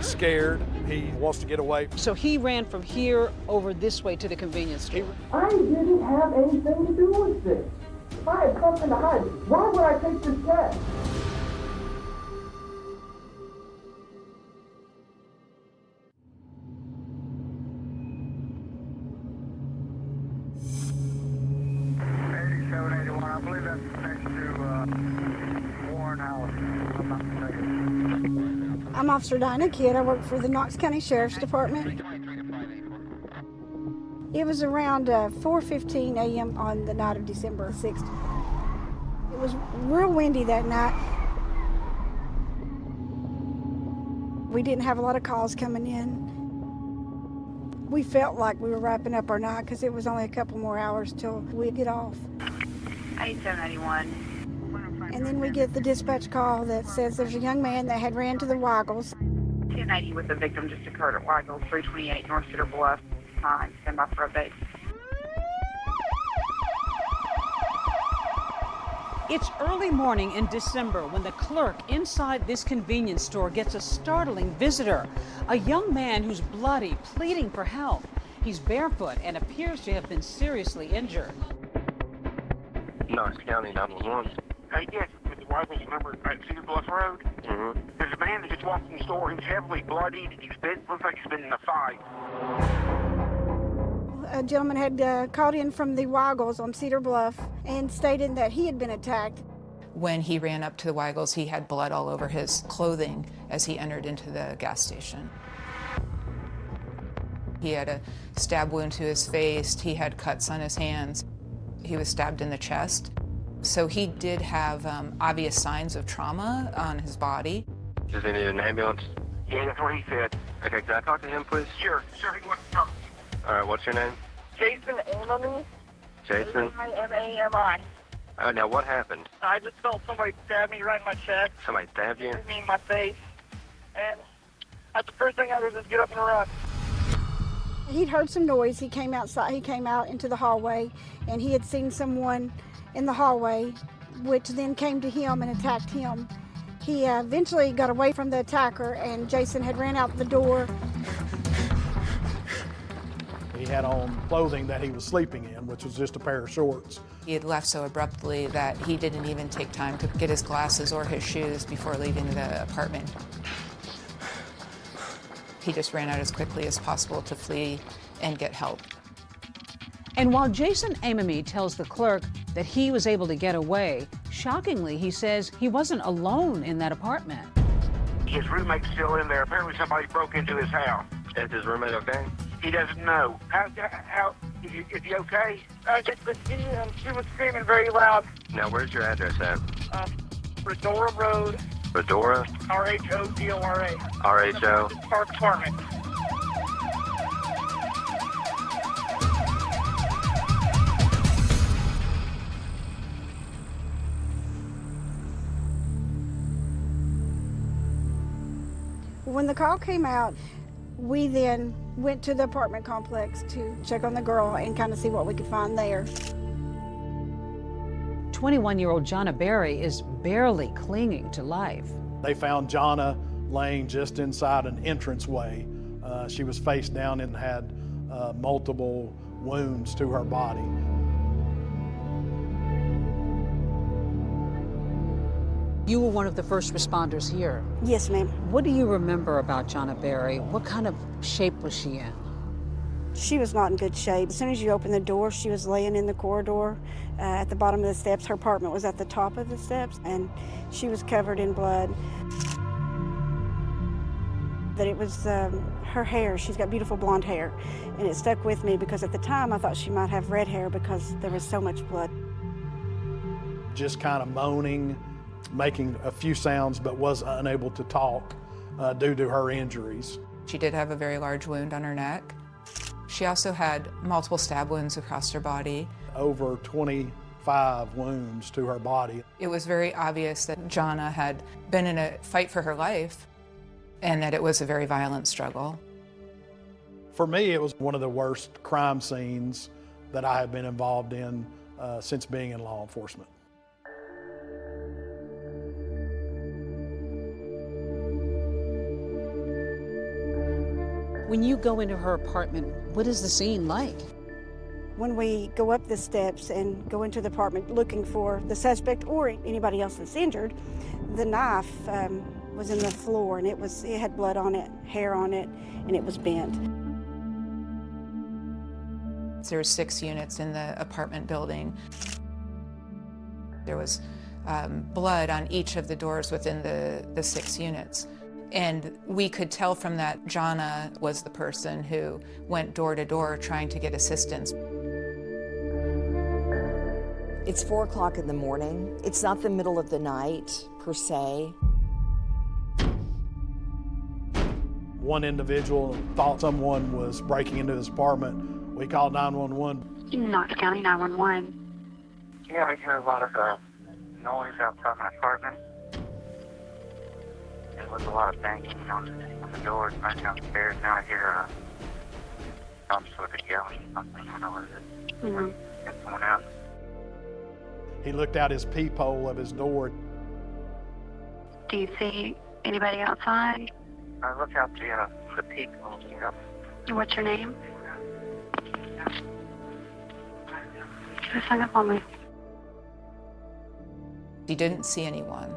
Scared, he wants to get away. So he ran from here over this way to the convenience store. I didn't have anything to do with this. I had something to hide. Why would I take this test? I believe that's next to Warren House, if I'm not mistaken. I'm Officer Dinah Kidd. I work for the Knox County Sheriff's Department. It was around 4:15 a.m. on the night of December 6th. It was real windy that night. We didn't have a lot of calls coming in. We felt like we were wrapping up our night because it was only a couple more hours till we'd get off. 8781. And then we get the dispatch call that says there's a young man that had ran to the Weigels. 1080 with the victim just occurred at Weigels, 328 North Cedar Bluff. Time, stand by for update. It's early morning in December when the clerk inside this convenience store gets a startling visitor. A young man who's bloody, pleading for help. He's barefoot and appears to have been seriously injured. Knox County 911. Yes, Mr. Weigels, remember at Cedar Bluff Road? Mm-hmm. There's a man that just walked in the store. He's heavily bloodied. Looks like he's been in a fight. A gentleman had called in from the Weigels on Cedar Bluff and stated that he had been attacked. When he ran up to the Weigels, he had blood all over his clothing as he entered into the gas station. He had a stab wound to his face. He had cuts on his hands. He was stabbed in the chest. So he did have obvious signs of trauma on his body. Does he need an ambulance? Yeah, that's what he said. Okay, can I talk to him, please? Sure, he wants to talk. All right, what's your name? Jason Amami. Jason? Amami. Now, what happened? I just felt somebody stab me right in my chest. Somebody stabbed you? Me in my face. And that's the first thing I did was get up and run. He'd heard some noise. He came outside. He came out into the hallway, and he had seen someone in the hallway, which then came to him and attacked him. He eventually got away from the attacker, and Jason had ran out the door. He had on clothing that he was sleeping in, which was just a pair of shorts. He had left so abruptly that he didn't even take time to get his glasses or his shoes before leaving the apartment. He just ran out as quickly as possible to flee and get help. And while Jason Amami tells the clerk that he was able to get away, shockingly, he says he wasn't alone in that apartment. His roommate's still in there. Apparently somebody broke into his house. Is his roommate okay? He doesn't know. How Is he okay? She was screaming very loud. Now, where's your address at? Redora Road. Redora? R-H-O-D-O-R-A. R-H-O? Park Apartment. When the call came out, we then went to the apartment complex to check on the girl and kind of see what we could find there. 21-year-old Jonna Berry is barely clinging to life. They found Jonna laying just inside an entranceway. She was face down and had multiple wounds to her body. You were one of the first responders here. Yes, ma'am. What do you remember about Jonna Berry? What kind of shape was she in? She was not in good shape. As soon as you opened the door, she was laying in the corridor at the bottom of the steps. Her apartment was at the top of the steps, and she was covered in blood. That it was her hair. She's got beautiful blonde hair, and it stuck with me because at the time I thought she might have red hair because there was so much blood. Just kind of moaning, making a few sounds, but was unable to talk due to her injuries. She did have a very large wound on her neck. She also had multiple stab wounds across her body. Over 25 wounds to her body. It was very obvious that Jonna had been in a fight for her life and that it was a very violent struggle. For me, it was one of the worst crime scenes that I have been involved in since being in law enforcement. When you go into her apartment, what is the scene like? When we go up the steps and go into the apartment looking for the suspect or anybody else that's injured, the knife was in the floor, and it had blood on it, hair on it, and it was bent. There were 6 units in the apartment building. There was blood on each of the doors within the 6 units. And we could tell from that Jonna was the person who went door to door trying to get assistance. It's 4 o'clock in the morning. It's not the middle of the night, per se. One individual thought someone was breaking into his apartment. We called 911. Knox County 911. Yeah, we hear a lot of noise outside my apartment. There was a lot of banging on the doors right downstairs. Now I hear some sort of yelling. I don't know what it is. Mm-hmm. Get someone out. He looked out his peephole of his door. Do you see anybody outside? I look out the peephole. What's your name? Just hung up on me. He didn't see anyone.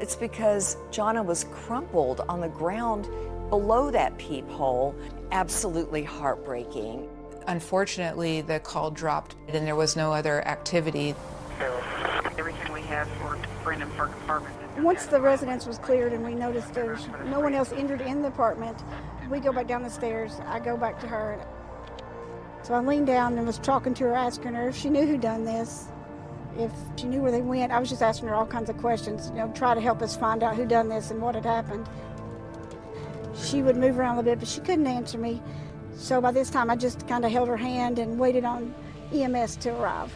It's because Jonna was crumpled on the ground below that peephole. Absolutely heartbreaking. Unfortunately, the call dropped and there was no other activity. So everything we have for Brandon Park Apartment. Once the residence was cleared and we noticed there's no one else injured in the apartment, we go back down the stairs. I go back to her. So I leaned down and was talking to her, asking her if she knew who done this, if she knew where they went. I was just asking her all kinds of questions, try to help us find out who done this and what had happened. She would move around a little bit, but she couldn't answer me. So by this time, I just kind of held her hand and waited on EMS to arrive.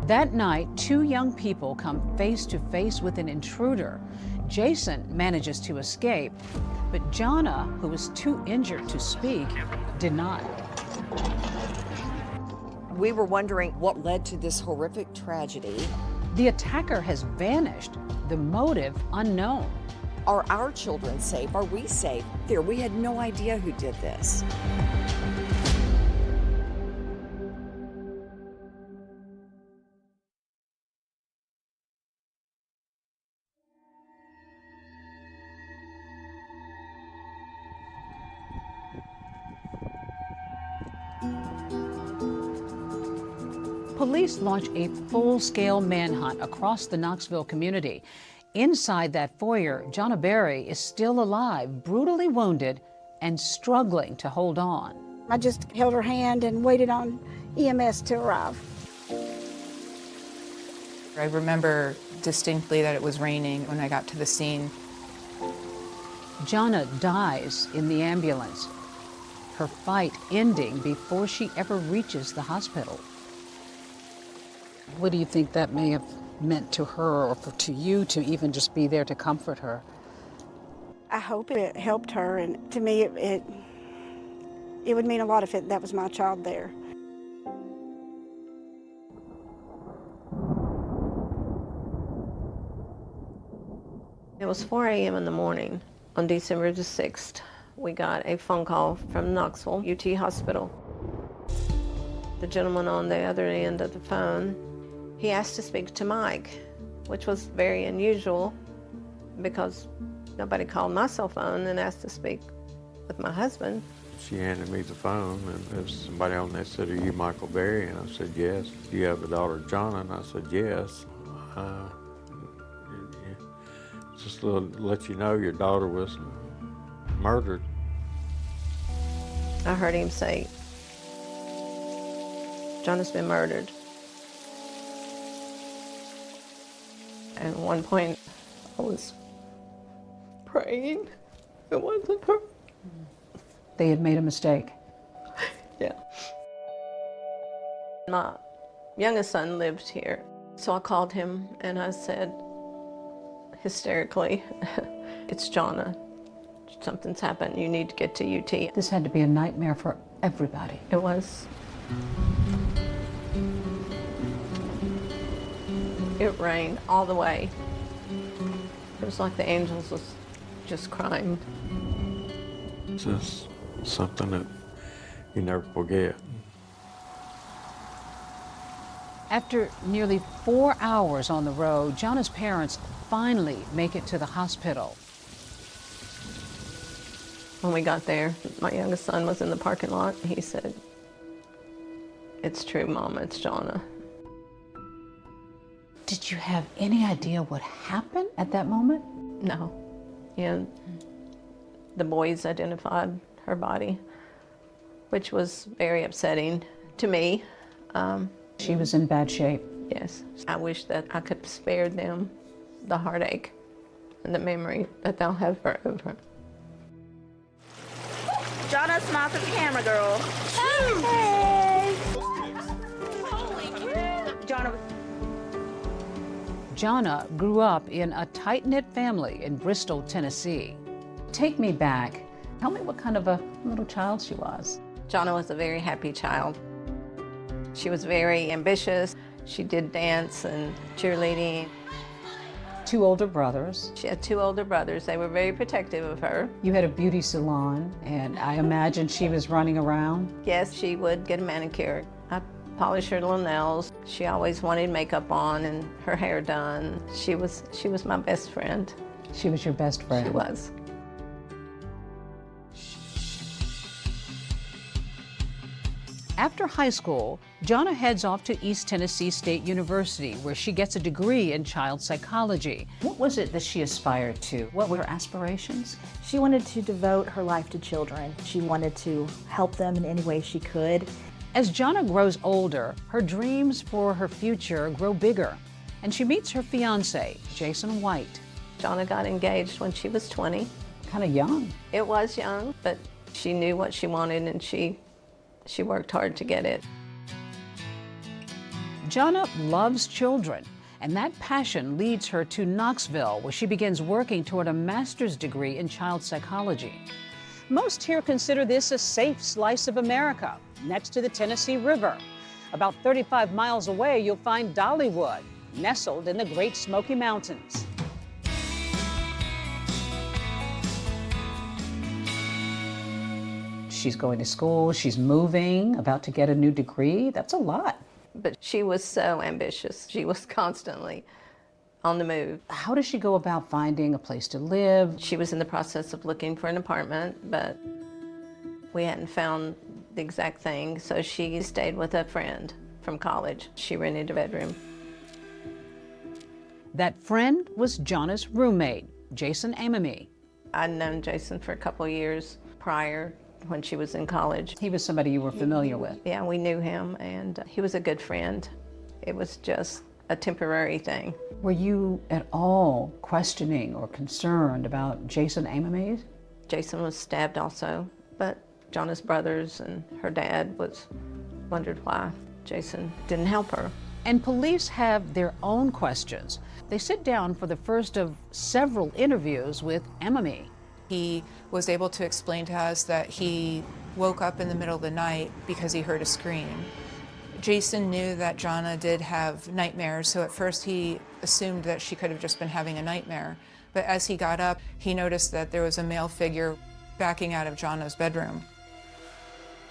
That night, 2 young people come face to face with an intruder. Jason manages to escape, but Jonna, who was too injured to speak, did not. We were wondering what led to this horrific tragedy. The attacker has vanished, the motive unknown. Are our children safe? Are we safe? We had no idea who did this. Police launch a full-scale manhunt across the Knoxville community. Inside that foyer, Jonna Berry is still alive, brutally wounded, and struggling to hold on. I just held her hand and waited on EMS to arrive. I remember distinctly that it was raining when I got to the scene. Jonna dies in the ambulance, her fight ending before she ever reaches the hospital. What do you think that may have meant to her or to you to even just be there to comfort her? I hope it helped her, and to me it would mean a lot if that was my child there. It was 4 a.m. in the morning on December the 6th. We got a phone call from Knoxville UT Hospital. The gentleman on the other end of the phone, he asked to speak to Mike, which was very unusual because nobody called my cell phone and asked to speak with my husband. She handed me the phone, and there was somebody on there said, "Are you Michael Berry?" And I said, "Yes." "Do you have a daughter, Jonna?" And I said, "Yes." Just to let you know, your daughter was murdered. I heard him say, "Jonna's been murdered." And at one point, I was praying. It wasn't her. They had made a mistake. Yeah. My youngest son lived here, so I called him and I said, hysterically, "It's Jonna. Something's happened. You need to get to UT." This had to be a nightmare for everybody. It was. It rained all the way. It was like the angels was just crying. It's just something that you never forget. After nearly 4 hours on the road, Jonna's parents finally make it to the hospital. When we got there, my youngest son was in the parking lot. He said, "It's true, Mama, it's Jonna." Did you have any idea what happened at that moment? No. And the boys identified her body, which was very upsetting to me. She was in bad shape. Yes. I wish that I could have spared them the heartache and the memory that they'll have forever. Jonna, smile for the camera, girl. Hey! Jonna grew up in a tight-knit family in Bristol, Tennessee. Take me back. Tell me what kind of a little child she was. Jonna was a very happy child. She was very ambitious. She did dance and cheerleading. 2 older brothers. She had 2 older brothers. They were very protective of her. You had a beauty salon, and I imagine she was running around. Yes, she would get a manicure. I polished her little nails. She always wanted makeup on and her hair done. She was my best friend. She was your best friend. She was. After high school, Jonna heads off to East Tennessee State University, where she gets a degree in child psychology. What was it that she aspired to? What were her aspirations? She wanted to devote her life to children. She wanted to help them in any way she could. As Jonna grows older, her dreams for her future grow bigger, and she meets her fiancé, Jason White. Jonna got engaged when she was 20. Kind of young. It was young, but she knew what she wanted and she worked hard to get it. Jonna loves children, and that passion leads her to Knoxville, where she begins working toward a master's degree in child psychology. Most here consider this a safe slice of America, next to the Tennessee River. About 35 miles away, you'll find Dollywood, nestled in the Great Smoky Mountains. She's going to school, she's moving, about to get a new degree. That's a lot. But she was so ambitious. She was constantly on the move. How does she go about finding a place to live? She was in the process of looking for an apartment, but we hadn't found the exact thing, so she stayed with a friend from college. She rented a bedroom. That friend was Jana's roommate, Jason Amami. I'd known Jason for a couple of years prior when she was in college. He was somebody you were familiar with? Yeah, we knew him, and he was a good friend. It was just a temporary thing. Were you at all questioning or concerned about Jason Amami? Jason was stabbed also, but Jana's brothers and her dad wondered why Jason didn't help her. And police have their own questions. They sit down for the first of several interviews with Amami. He was able to explain to us that he woke up in the middle of the night because he heard a scream. Jason knew that Jana did have nightmares, so at first he assumed that she could have just been having a nightmare. But as he got up, he noticed that there was a male figure backing out of Jana's bedroom.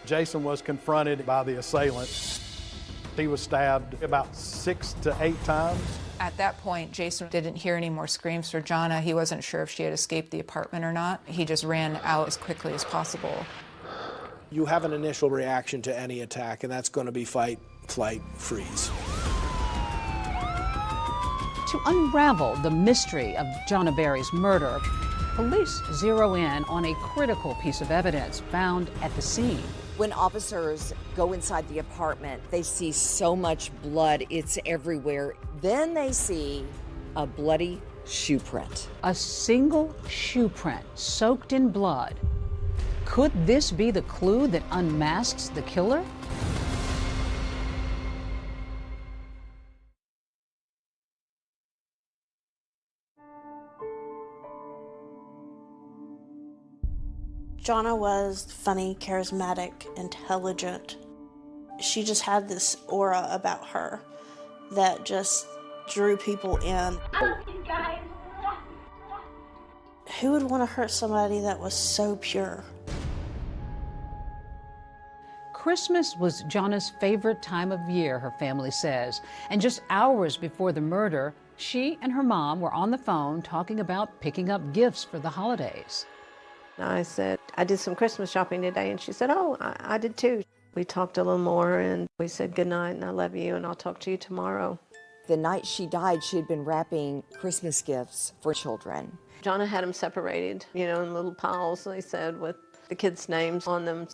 Jason was confronted by the assailant. He was stabbed about 6 to 8 times. At that point, Jason didn't hear any more screams for Jana. He wasn't sure if she had escaped the apartment or not. He just ran out as quickly as possible. You have an initial reaction to any attack, and that's going to be fight, flight, freeze. To unravel the mystery of Jana Berry's murder, police zero in on a critical piece of evidence found at the scene. When officers go inside the apartment, they see so much blood, it's everywhere. Then they see a bloody shoe print. A single shoe print soaked in blood. Could this be the clue that unmasks the killer? Jana was funny, charismatic, intelligent. She just had this aura about her that just drew people in. Who would want to hurt somebody that was so pure? Christmas was Jana's favorite time of year, her family says. And just hours before the murder, she and her mom were on the phone talking about picking up gifts for the holidays. I said, I did some Christmas shopping today, and she said, oh, I did too. We talked a little more, and we said good night, and I love you, and I'll talk to you tomorrow. The night she died, she had been wrapping Christmas gifts for children. Jana had them separated, you know, in little piles, they said, with the kids' names on them.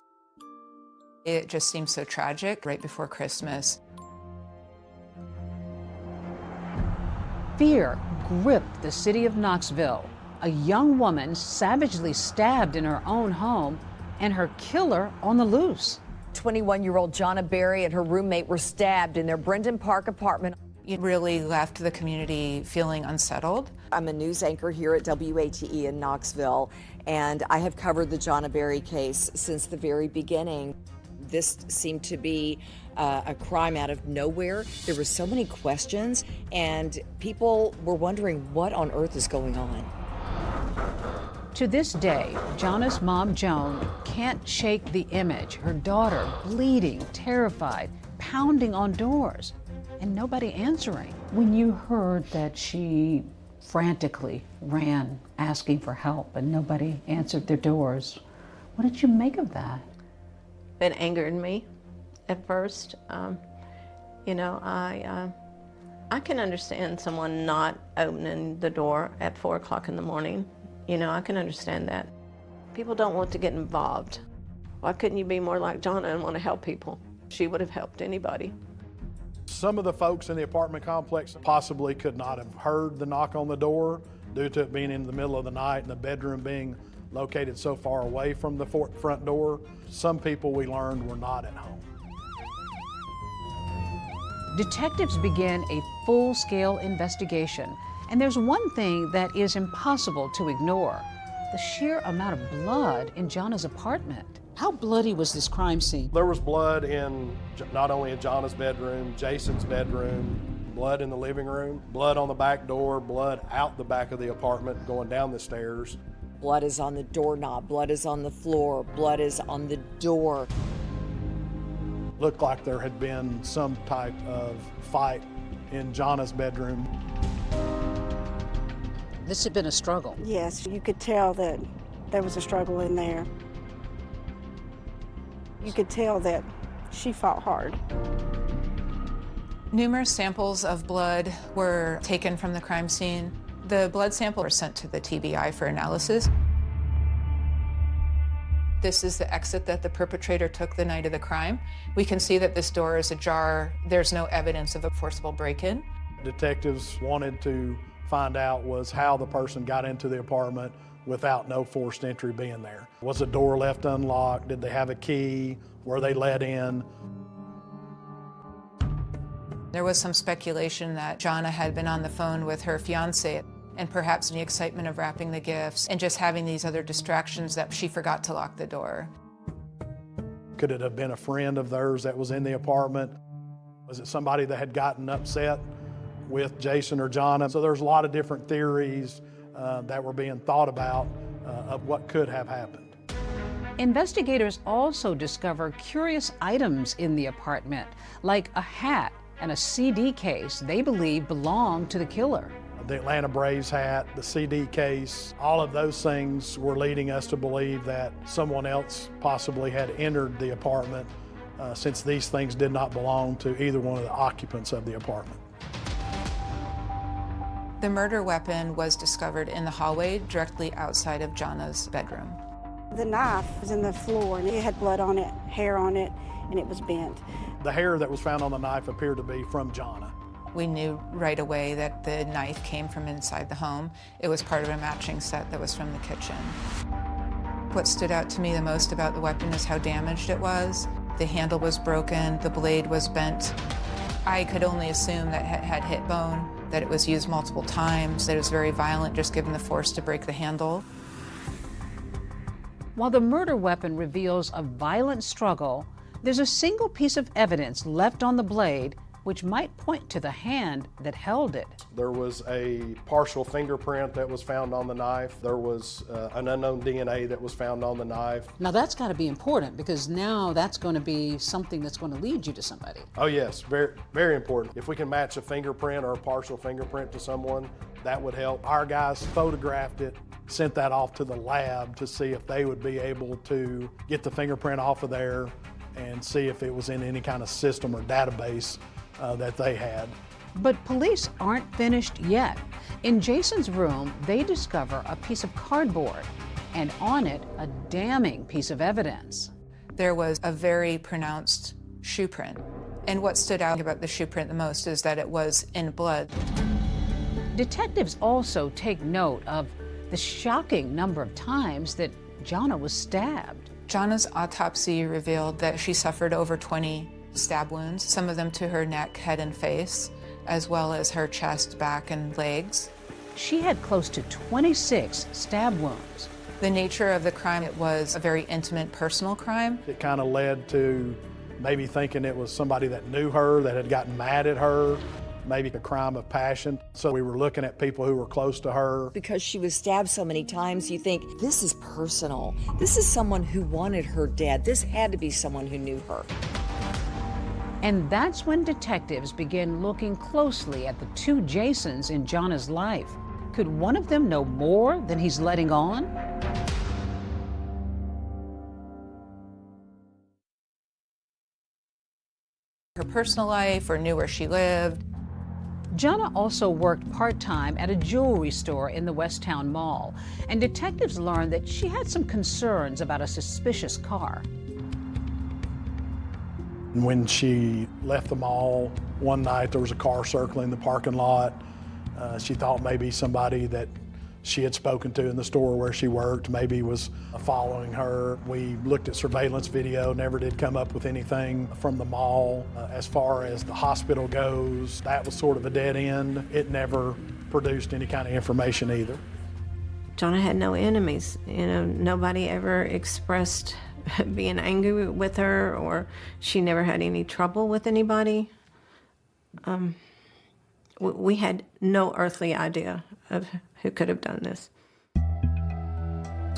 It just seemed so tragic right before Christmas. Fear gripped the city of Knoxville. A young woman savagely stabbed in her own home, and her killer on the loose. 21-year-old Jana Berry and her roommate were stabbed in their Brendan Park apartment. It really left the community feeling unsettled. I'm a news anchor here at WATE in Knoxville, and I have covered the Jana Berry case since the very beginning. This seemed to be a crime out of nowhere. There were so many questions, and people were wondering what on earth is going on. To this day, Jana's mom, Joan, can't shake the image. Her daughter bleeding, terrified, pounding on doors, and nobody answering. When you heard that she frantically ran asking for help and nobody answered their doors, what did you make of that? It angered me at first. You know, I can understand someone not opening the door at 4 o'clock in the morning. You know, I can understand that. People don't want to get involved. Why couldn't you be more like Jana and want to help people? She would have helped anybody. Some of the folks in the apartment complex possibly could not have heard the knock on the door due to it being in the middle of the night and the bedroom being located so far away from the front door. Some people, we learned, were not at home. Detectives began a full-scale investigation. And there's one thing that is impossible to ignore: the sheer amount of blood in Jana's apartment. How bloody was this crime scene? There was blood in not only in Jana's bedroom, Jason's bedroom, blood in the living room, blood on the back door, blood out the back of the apartment going down the stairs. Blood is on the doorknob, blood is on the floor, blood is on the door. Looked like there had been some type of fight in Jana's bedroom. This had been a struggle. Yes, you could tell that there was a struggle in there. You could tell that she fought hard. Numerous samples of blood were taken from the crime scene. The blood sample were sent to the TBI for analysis. This is the exit that the perpetrator took the night of the crime. We can see that this door is ajar. There's no evidence of a forcible break-in. Detectives wanted to find out was how the person got into the apartment without no forced entry being there. Was the door left unlocked? Did they have a key? Were they let in? There was some speculation that Jonna had been on the phone with her fiance, and perhaps in the excitement of wrapping the gifts and just having these other distractions that she forgot to lock the door. Could it have been a friend of theirs that was in the apartment? Was it somebody that had gotten upset with Jason or Jonna? So there's a lot of different theories that were being thought about of what could have happened. Investigators also discover curious items in the apartment, like a hat and a CD case they believe belonged to the killer. The Atlanta Braves hat, the CD case, all of those things were leading us to believe that someone else possibly had entered the apartment since these things did not belong to either one of the occupants of the apartment. The murder weapon was discovered in the hallway directly outside of Jonna's bedroom. The knife was in the floor and it had blood on it, hair on it, and it was bent. The hair that was found on the knife appeared to be from Jonna. We knew right away that the knife came from inside the home. It was part of a matching set that was from the kitchen. What stood out to me the most about the weapon is how damaged it was. The handle was broken, the blade was bent. I could only assume that it had hit bone, that it was used multiple times, that it was very violent just given the force to break the handle. While the murder weapon reveals a violent struggle, there's a single piece of evidence left on the blade which might point to the hand that held it. There was a partial fingerprint that was found on the knife. There was an unknown DNA that was found on the knife. Now that's got to be important because now that's going to be something that's going to lead you to somebody. Oh yes, very, very important. If we can match a fingerprint or a partial fingerprint to someone, that would help. Our guys photographed it, sent that off to the lab to see if they would be able to get the fingerprint off of there and see if it was in any kind of system or database that they had. But police aren't finished yet. In Jason's room, they discover a piece of cardboard, and on it, a damning piece of evidence. There was a very pronounced shoe print. And what stood out about the shoe print the most is that it was in blood. Detectives also take note of the shocking number of times that Jonna was stabbed. Jonna's autopsy revealed that she suffered over 20 stab wounds, some of them to her neck, head, and face, as well as her chest, back, and legs. She had close to 26 stab wounds. The nature of the crime, it was a very intimate, personal crime. It kind of led to maybe thinking it was somebody that knew her, that had gotten mad at her, maybe a crime of passion. So we were looking at people who were close to her. Because she was stabbed so many times, you think, this is personal. This is someone who wanted her dead. This had to be someone who knew her. And that's when detectives begin looking closely at the two Jasons in Jonna's life. Could one of them know more than he's letting on? Her personal life or knew where she lived. Jonna also worked part-time at a jewelry store in the Westtown Mall, and detectives learned that she had some concerns about a suspicious car. When she left the mall one night, there was a car circling the parking lot. She thought maybe somebody that she had spoken to in the store where she worked maybe was following her. We looked at surveillance video, never did come up with anything from the mall. As far as the hospital goes, that was sort of a dead end. It never produced any kind of information either. Jonna had no enemies. You know, nobody ever expressed being angry with her, or she never had any trouble with anybody. We had no earthly idea of who could have done this.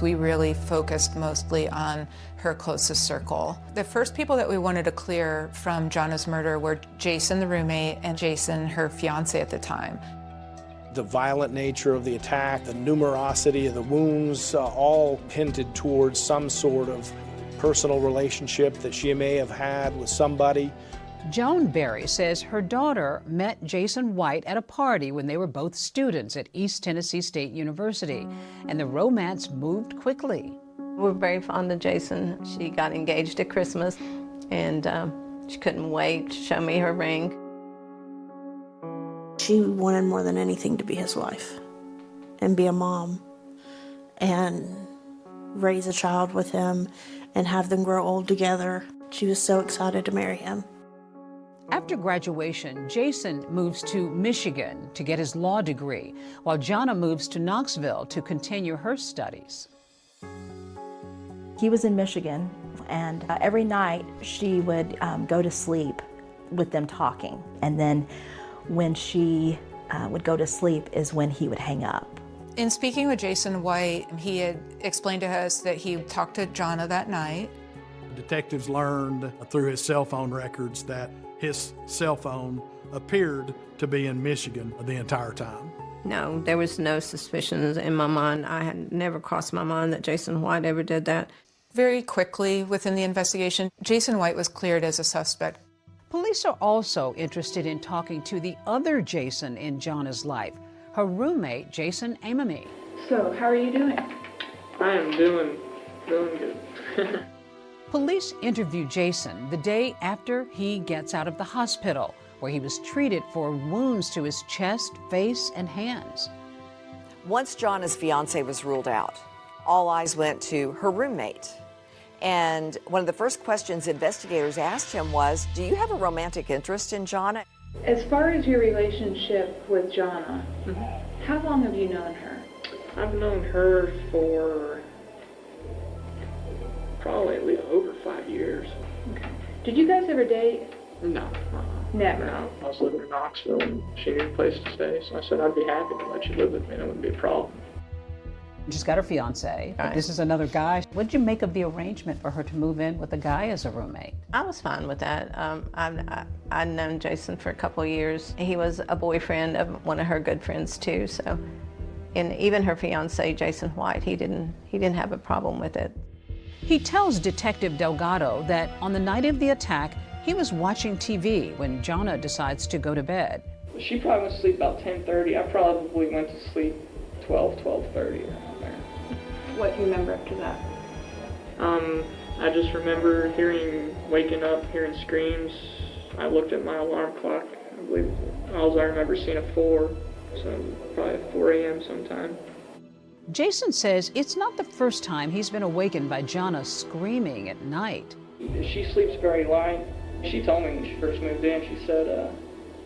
We really focused mostly on her closest circle. The first people that we wanted to clear from Jonna's murder were Jason, the roommate, and Jason, her fiance at the time. The violent nature of the attack, the numerosity of the wounds, all hinted towards some sort of personal relationship that she may have had with somebody Joan Berry says her daughter met Jason White at a party when they were both students at East Tennessee State University, and the romance moved quickly. We're very fond of Jason. She got engaged at Christmas, and she couldn't wait to show me her ring. She wanted more than anything to be his wife and be a mom and raise a child with him and have them grow old together. She was so excited to marry him. After graduation, Jason moves to Michigan to get his law degree, while Jonna moves to Knoxville to continue her studies. He was in Michigan, and every night she would go to sleep with them talking. And then when she would go to sleep is when he would hang up. In speaking with Jason White, he had explained to us that he talked to Jonna that night. Detectives learned through his cell phone records that his cell phone appeared to be in Michigan the entire time. No, there was no suspicions in my mind. I had never crossed my mind that Jason White ever did that. Very quickly within the investigation, Jason White was cleared as a suspect. Police are also interested in talking to the other Jason in Jonna's life, her roommate, Jason Amami. So, how are you doing? I am doing good. Police interview Jason the day after he gets out of the hospital, where he was treated for wounds to his chest, face, and hands. Once Jonna's fiance was ruled out, all eyes went to her roommate. And one of the first questions investigators asked him was, do you have a romantic interest in Jonna? As far as your relationship with Jonna, how long have you known her? I've known her for probably at least over 5 years. Okay. Did you guys ever date? No. Never? No. I was living in Knoxville and she needed a place to stay, so I said I'd be happy to let you live with me and it wouldn't be a problem. She's got her fiance, but this is another guy. What did you make of the arrangement for her to move in with a guy as a roommate? I was fine with that. I'd known Jason for a couple of years. He was a boyfriend of one of her good friends too, so, and even her fiance, Jason White, he didn't have a problem with it. He tells Detective Delgado that on the night of the attack, he was watching TV when Jonna decides to go to bed. She probably went to sleep about 10:30. I probably went to sleep 12:30 around there. What do you remember after that? I just remember waking up, hearing screams. I looked at my alarm clock. I believe all I remember seeing a 4, so probably 4 a.m. sometime. Jason says it's not the first time he's been awakened by Jonna screaming at night. She sleeps very light. She told me when she first moved in, she said,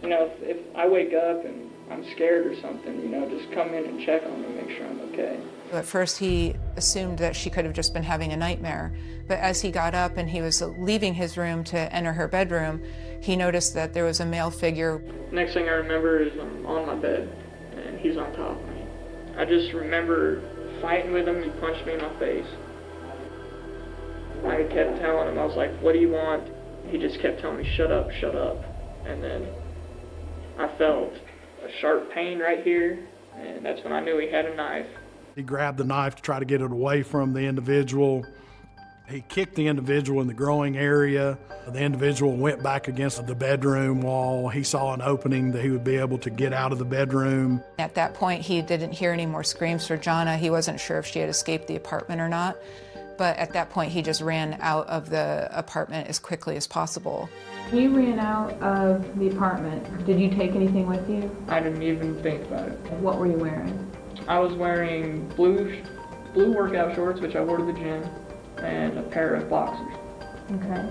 if I wake up and I'm scared or something, just come in and check on me, make sure I'm okay. At first he assumed that she could have just been having a nightmare, but as he got up and he was leaving his room to enter her bedroom, he noticed that there was a male figure. Next thing I remember is I'm on my bed and he's on top of me. I just remember fighting with him. He punched me in my face. I kept telling him, I was like, what do you want? He just kept telling me, shut up, shut up. And then I felt a sharp pain right here, and that's when I knew he had a knife. He grabbed the knife to try to get it away from the individual. He kicked the individual in the groin area. The individual went back against the bedroom wall. He saw an opening that he would be able to get out of the bedroom. At that point, he didn't hear any more screams for Jonna. He wasn't sure if she had escaped the apartment or not. But at that point, he just ran out of the apartment as quickly as possible. You ran out of the apartment. Did you take anything with you? I didn't even think about it. What were you wearing? I was wearing blue workout shorts, which I wore to the gym, and a pair of boxers. Okay.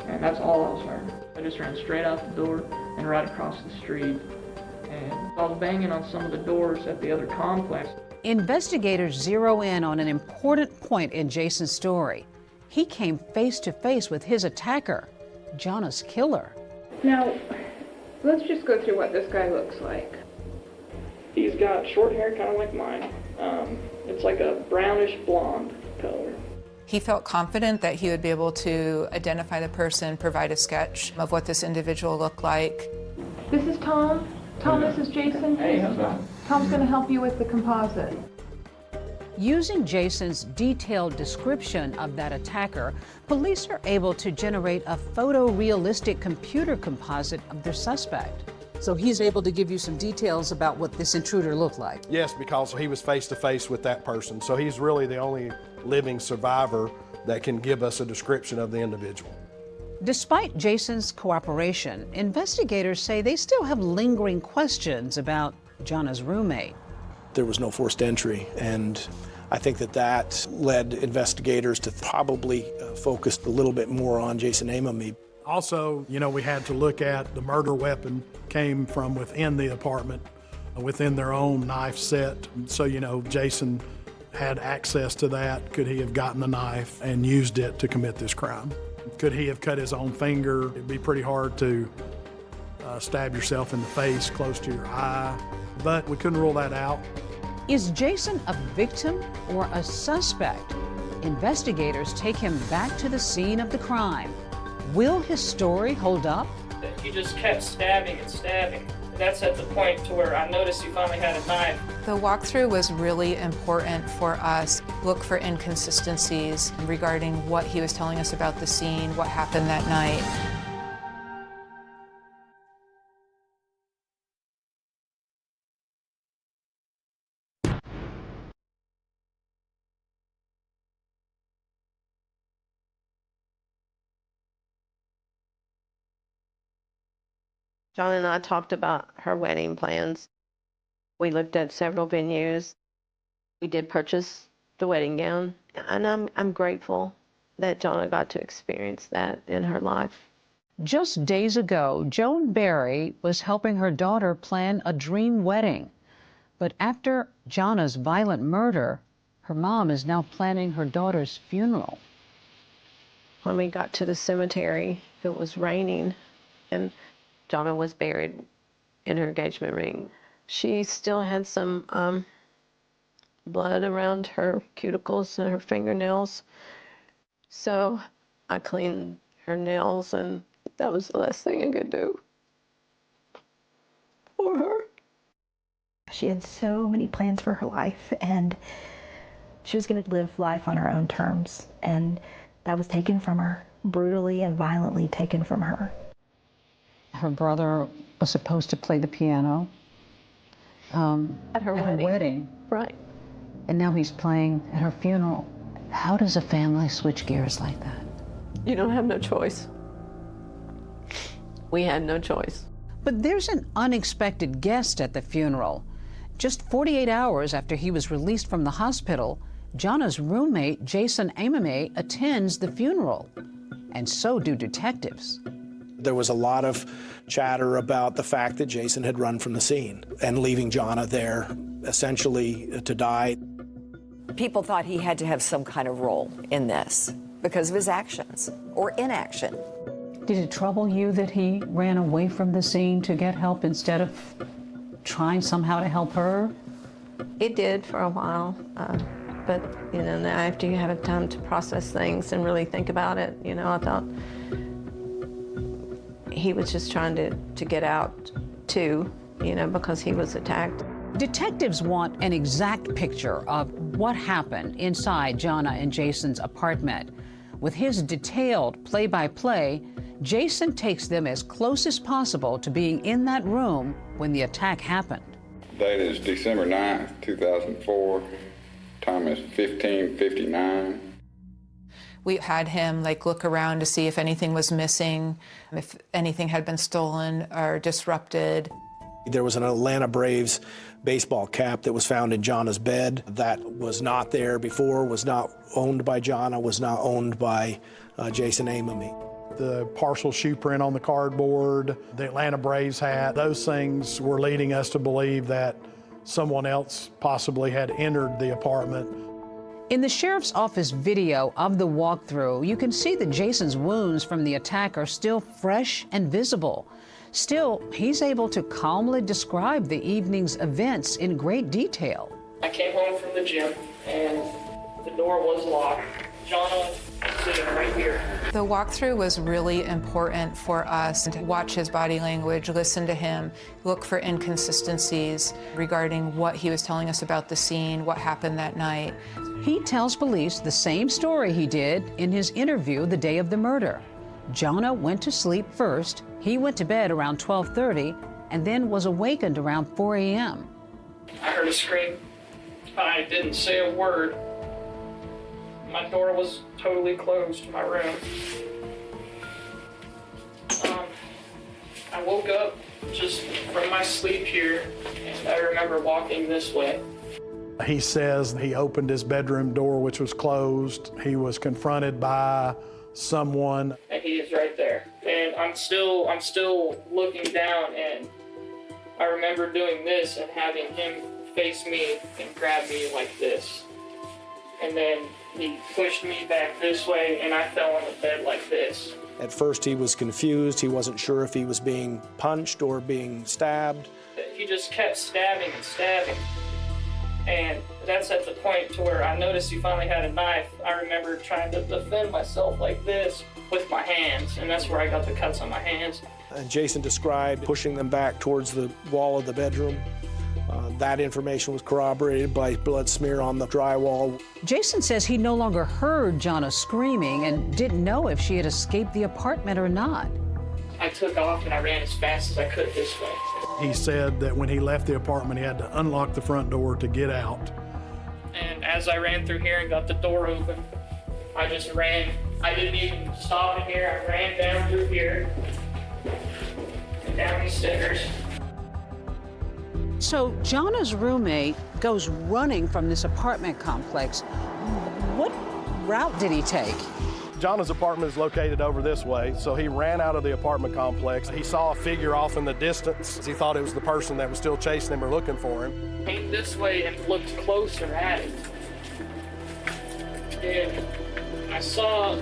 And that's all I was wearing. I just ran straight out the door and right across the street. And I was banging on some of the doors at the other complex. Investigators zero in on an important point in Jason's story. He came face to face with his attacker, Jonna's killer. Now, let's just go through what this guy looks like. He's got short hair, kind of like mine. It's like a brownish blonde color. He felt confident that he would be able to identify the person, provide a sketch of what this individual looked like. This is Tom. Tom, this is Jason. Hey, how's it going? Tom's going to help you with the composite. Using Jason's detailed description of that attacker, police are able to generate a photorealistic computer composite of their suspect. So he's able to give you some details about what this intruder looked like? Yes, because he was face to face with that person. So he's really the only living survivor that can give us a description of the individual. Despite Jason's cooperation, investigators say they still have lingering questions about Jana's roommate. There was no forced entry, and I think that led investigators to probably focus a little bit more on Jason Amami. Also, we had to look at the murder weapon came from within the apartment, within their own knife set. So, Jason had access to that. Could he have gotten the knife and used it to commit this crime? Could he have cut his own finger? It'd be pretty hard to stab yourself in the face close to your eye, but we couldn't rule that out. Is Jason a victim or a suspect? Investigators take him back to the scene of the crime. Will his story hold up? He just kept stabbing and stabbing. That's at the point to where I noticed he finally had a knife. The walkthrough was really important for us. Look for inconsistencies regarding what he was telling us about the scene, what happened that night. John and I talked about her wedding plans. We looked at several venues. We did purchase the wedding gown, and I'm grateful that Jonna got to experience that in her life. Just days ago, Joan Berry was helping her daughter plan a dream wedding. But after Jana's violent murder, her mom is now planning her daughter's funeral. When we got to the cemetery, it was raining, and Jonna was buried in her engagement ring. She still had some blood around her cuticles and her fingernails. So I cleaned her nails, and that was the last thing I could do for her. She had so many plans for her life, and she was going to live life on her own terms. And that was taken from her, brutally and violently taken from her. Her brother was supposed to play the piano at her wedding. Right. And now he's playing at her funeral. How does a family switch gears like that? You don't have no choice. We had no choice. But there's an unexpected guest at the funeral. Just 48 hours after he was released from the hospital, Jana's roommate, Jason Amami, attends the funeral. And so do detectives. There was a lot of chatter about the fact that Jason had run from the scene and leaving Jana there essentially to die. People thought he had to have some kind of role in this because of his actions or inaction. Did it trouble you that he ran away from the scene to get help instead of trying somehow to help her? It did for a while, but now after you have time to process things and really think about it, I thought he was just trying to get out too, because he was attacked. Detectives want an exact picture of what happened inside Jana and Jason's apartment. With his detailed play-by-play, Jason takes them as close as possible to being in that room when the attack happened. Date is December 9th, 2004. Time is 15:59. We had him look around to see if anything was missing, if anything had been stolen or disrupted. There was an Atlanta Braves baseball cap that was found in Jana's bed. That was not there before, was not owned by Jana, was not owned by Jason Amami. The partial shoe print on the cardboard, the Atlanta Braves hat, those things were leading us to believe that someone else possibly had entered the apartment. In the sheriff's office video of the walkthrough, you can see that Jason's wounds from the attack are still fresh and visible. Still, he's able to calmly describe the evening's events in great detail. I came home from the gym and the door was locked Jonna sitting right here. The walkthrough was really important for us to watch his body language, listen to him, look for inconsistencies regarding what he was telling us about the scene, what happened that night. He tells police the same story he did in his interview the day of the murder. Jonna went to sleep first. He went to bed around 12:30 and then was awakened around 4 a.m. I heard a scream. I didn't say a word. My door was totally closed to my room. I woke up just from my sleep here, and I remember walking this way. He says he opened his bedroom door, which was closed. He was confronted by someone. And he is right there. And I'm still looking down, and I remember doing this and having him face me and grab me like this. And then he pushed me back this way, and I fell on the bed like this. At first he was confused. He wasn't sure if he was being punched or being stabbed. He just kept stabbing and stabbing. And that's at the point to where I noticed he finally had a knife. I remember trying to defend myself like this with my hands, and that's where I got the cuts on my hands. And Jason described pushing them back towards the wall of the bedroom. That information was corroborated by blood smear on the drywall. Jason says he no longer heard Jonna screaming and didn't know if she had escaped the apartment or not. I took off and I ran as fast as I could this way. He said that when he left the apartment, he had to unlock the front door to get out. And as I ran through here and got the door open, I just ran. I didn't even stop in here. I ran down through here and down these stairs. So Jonna's roommate goes running from this apartment complex. What route did he take? Jonna's apartment is located over this way, so he ran out of the apartment complex. He saw a figure off in the distance. He thought it was the person that was still chasing him or looking for him. Came this way and looked closer at it. And I saw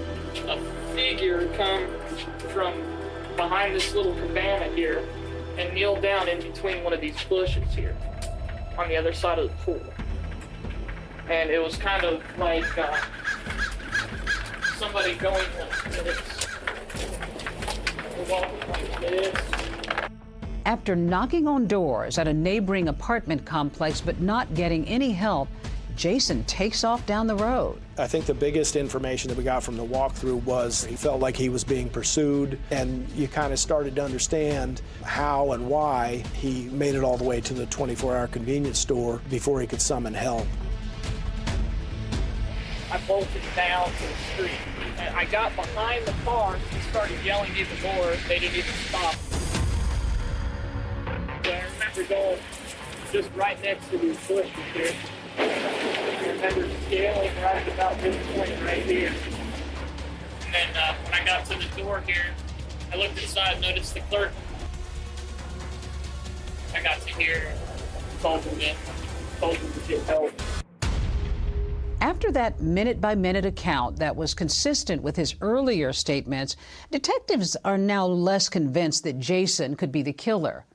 a figure come from behind this little cabana here and kneel down in between one of these bushes here on the other side of the pool. And it was kind of like somebody going like this. Walking like this. After knocking on doors at a neighboring apartment complex but not getting any help, Jason takes off down the road. I think the biggest information that we got from the walkthrough was he felt like he was being pursued, and you kind of started to understand how and why he made it all the way to the 24-hour convenience store before he could summon help. I bolted down to the street. And I got behind the car and started yelling even more. They didn't even stop. So I remember going just right next to these bushes here. I remember scaling right about this point right here. And then when I got to the door here, I looked inside and noticed the clerk. I got to here, told him to get help. After that minute-by-minute account that was consistent with his earlier statements, detectives are now less convinced that Jason could be the killer.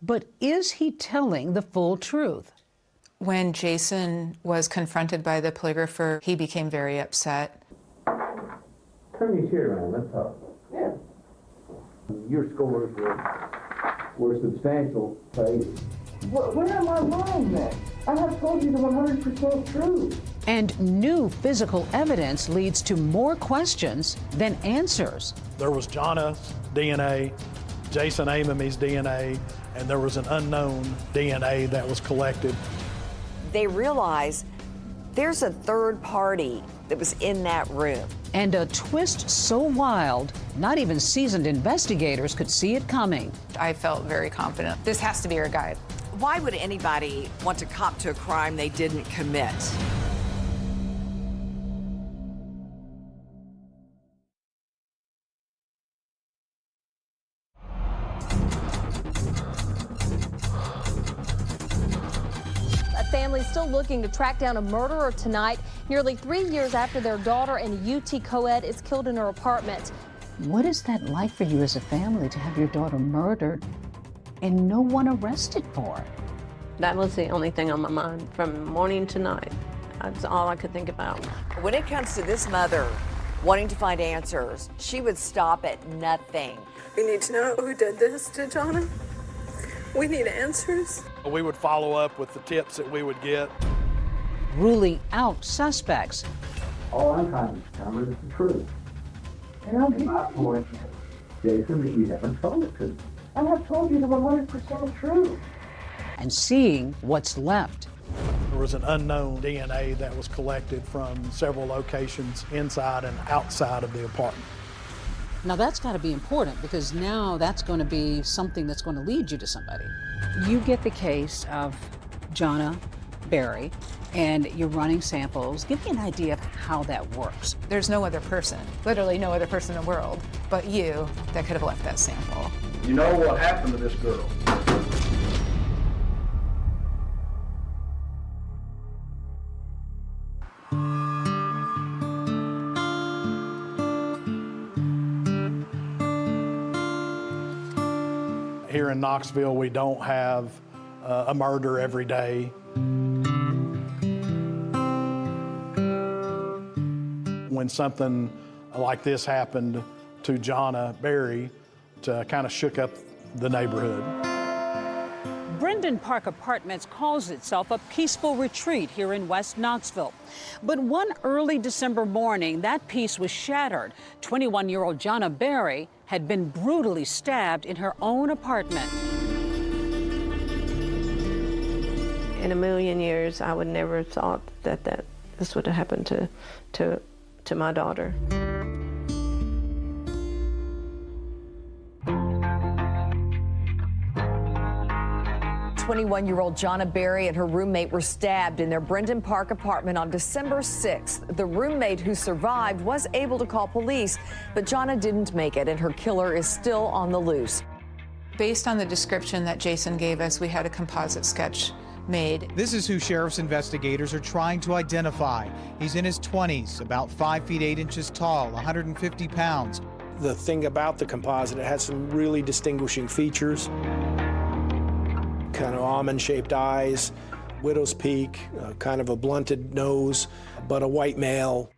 But is he telling the full truth? When Jason was confronted by the polygrapher, he became very upset. Turn your chair around, let's talk. Yeah. Your scores were substantial, Faith. Where am I wrong then? I have told you the 100% truth. And new physical evidence leads to more questions than answers. There was Jonna's DNA, Jason Amomey's DNA, and there was an unknown DNA that was collected. They realize there's a third party that was in that room. And a twist so wild, not even seasoned investigators could see it coming. I felt very confident. This has to be our guy. Why would anybody want to cop to a crime they didn't commit? Families still looking to track down a murderer tonight, nearly 3 years after their daughter in UT co-ed is killed in her apartment. What is that like for you as a family to have your daughter murdered and no one arrested for it? That was the only thing on my mind from morning to night. That's all I could think about. When it comes to this mother wanting to find answers, she would stop at nothing. We need to know who did this to Jonna. We need answers. We would follow up with the tips that we would get. Ruling out suspects. All I'm trying to tell is the truth. And I'll give my point, Jason, that you haven't told it to me. I have told you the 100% truth. And seeing what's left. There was an unknown DNA that was collected from several locations inside and outside of the apartment. Now that's got to be important because now that's going to be something that's going to lead you to somebody. You get the case of Jonna Berry and you're running samples. Give me an idea of how that works. There's no other person, literally no other person in the world, but you that could have left that sample. You know what happened to this girl? Here in Knoxville, we don't have a murder every day. When something like this happened to Jonna Berry, it kind of shook up the neighborhood. Brendan Park Apartments calls itself a peaceful retreat here in West Knoxville. But one early December morning, that peace was shattered. 21-year-old Jonna Berry had been brutally stabbed in her own apartment. In a million years, I would never have thought that this would have happened to my daughter. 21-year-old Jonna Berry and her roommate were stabbed in their Brendan Park apartment on December 6th. The roommate who survived was able to call police, but Jonna didn't make it, and her killer is still on the loose. Based on the description that Jason gave us, we had a composite sketch made. This is who sheriff's investigators are trying to identify. He's in his 20s, about 5 feet 8 inches tall, 150 pounds. The thing about the composite, it has some really distinguishing features. Kind of almond-shaped eyes, widow's peak, kind of a blunted nose, but a white male.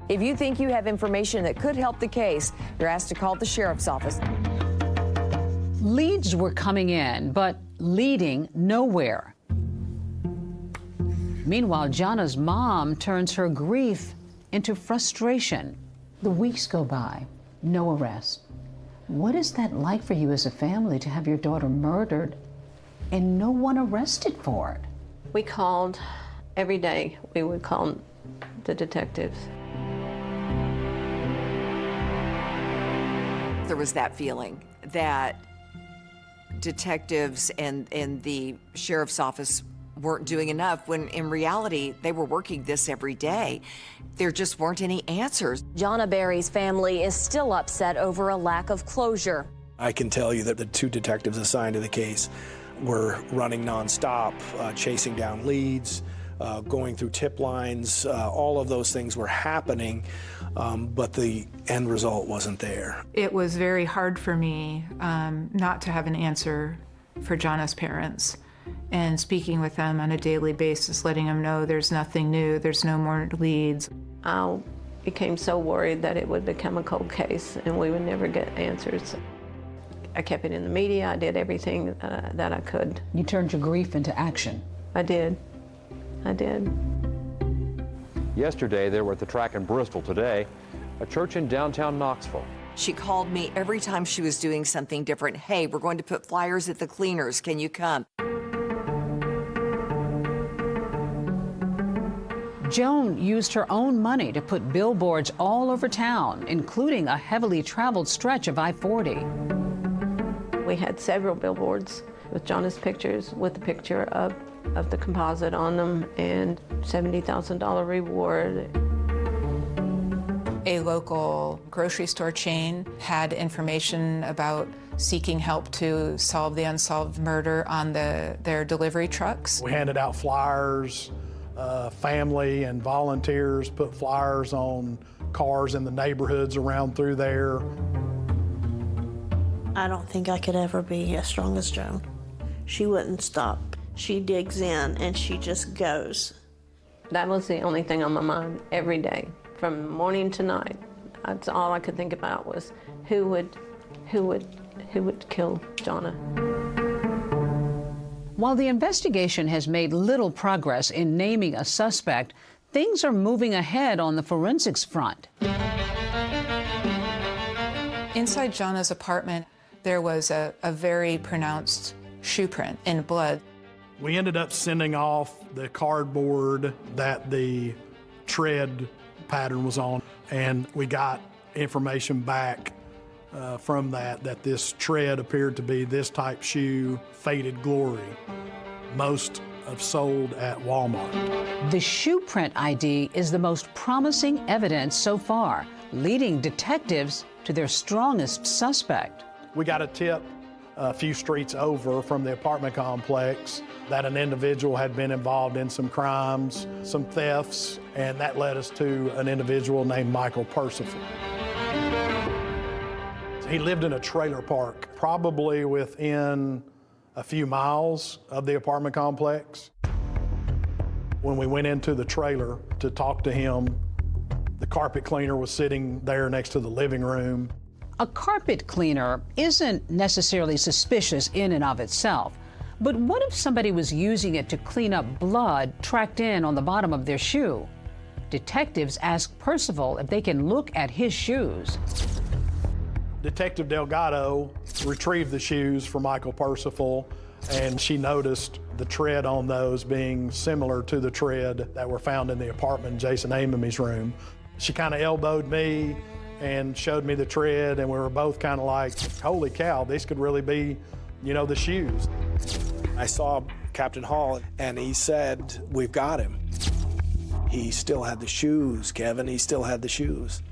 If you think you have information that could help the case, you're asked to call the sheriff's office. Leads were coming in, but leading nowhere. Meanwhile, Jonna's mom turns her grief into frustration. The weeks go by, no arrest. What is that like for you as a family to have your daughter murdered and no one arrested for it? We called every day. We would call the detectives. There was that feeling that detectives and the sheriff's office weren't doing enough, when in reality, they were working this every day. There just weren't any answers. Jonna Berry's family is still upset over a lack of closure. I can tell you that the 2 detectives assigned to the case were running nonstop, chasing down leads, going through tip lines. All of those things were happening, but the end result wasn't there. It was very hard for me not to have an answer for Jonna's parents, and speaking with them on a daily basis, letting them know there's nothing new, there's no more leads. I became so worried that it would become a cold case and we would never get answers. I kept it in the media. I did everything that I could. You turned your grief into action. I did. I did. Yesterday, they were at the track in Bristol. Today, a church in downtown Knoxville. She called me every time she was doing something different. Hey, we're going to put flyers at the cleaners. Can you come? Joan used her own money to put billboards all over town, including a heavily traveled stretch of I-40. We had several billboards with Jonna's pictures, with the picture of the composite on them, and $70,000 reward. A local grocery store chain had information about seeking help to solve the unsolved murder on their delivery trucks. We handed out flyers. Family and volunteers put flyers on cars in the neighborhoods around through there. I don't think I could ever be as strong as Joan. She wouldn't stop. She digs in and she just goes. That was the only thing on my mind every day, from morning to night. That's all I could think about was who would kill Jonna. While the investigation has made little progress in naming a suspect, things are moving ahead on the forensics front. Inside Jonna's apartment, there was a very pronounced shoe print in blood. We ended up sending off the cardboard that the tread pattern was on, and we got information back from that this tread appeared to be this type shoe, Faded Glory. Most have sold at Walmart. The shoe print ID is the most promising evidence so far, leading detectives to their strongest suspect. We got a tip a few streets over from the apartment complex that an individual had been involved in some crimes, some thefts, and that led us to an individual named Michael Percival. He lived in a trailer park, probably within a few miles of the apartment complex. When we went into the trailer to talk to him, the carpet cleaner was sitting there next to the living room. A carpet cleaner isn't necessarily suspicious in and of itself, but what if somebody was using it to clean up blood tracked in on the bottom of their shoe? Detectives ask Percival if they can look at his shoes. Detective Delgado retrieved the shoes for Michael Percival, and she noticed the tread on those being similar to the tread that were found in the apartment in Jason Amamy's room. She kind of elbowed me and showed me the tread, and we were both kind of like, holy cow, these could really be, the shoes. I saw Captain Hall, and he said, we've got him. He still had the shoes, Kevin. He still had the shoes.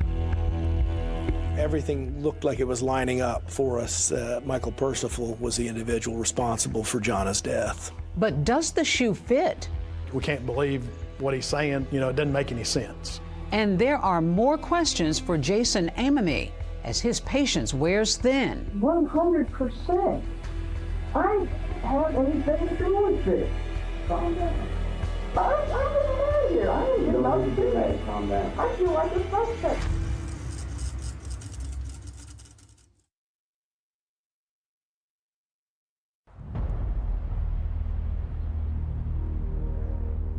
Everything looked like it was lining up for us. Michael Percival was the individual responsible for Jonna's death. But does the shoe fit? We can't believe what he's saying. It doesn't make any sense. And there are more questions for Jason Amamy as his patience wears thin. 100%. I didn't have anything to do with this. Calm down. I'm the here. I didn't get nothing to do with it. Calm down. I feel like a suspect.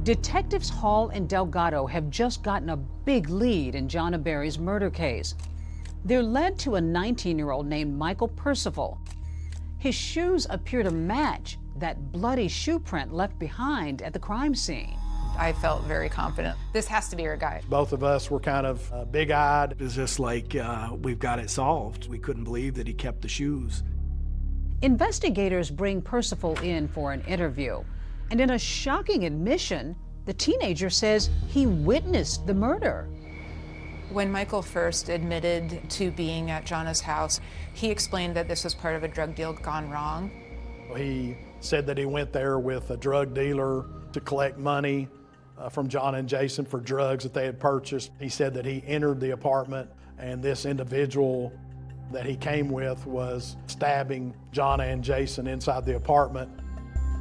Detectives Hall and Delgado have just gotten a big lead in Jonna Berry's murder case. They're led to a 19-year-old named Michael Percival. His shoes appear to match that bloody shoe print left behind at the crime scene. I felt very confident. This has to be our guy. Both of us were kind of big-eyed. It was just like, we've got it solved. We couldn't believe that he kept the shoes. Investigators bring Percival in for an interview. And in a shocking admission, the teenager says he witnessed the murder. When Michael first admitted to being at Jonna's house, he explained that this was part of a drug deal gone wrong. He said that he went there with a drug dealer to collect money from Jonna and Jason for drugs that they had purchased. He said that he entered the apartment and this individual that he came with was stabbing Jonna and Jason inside the apartment.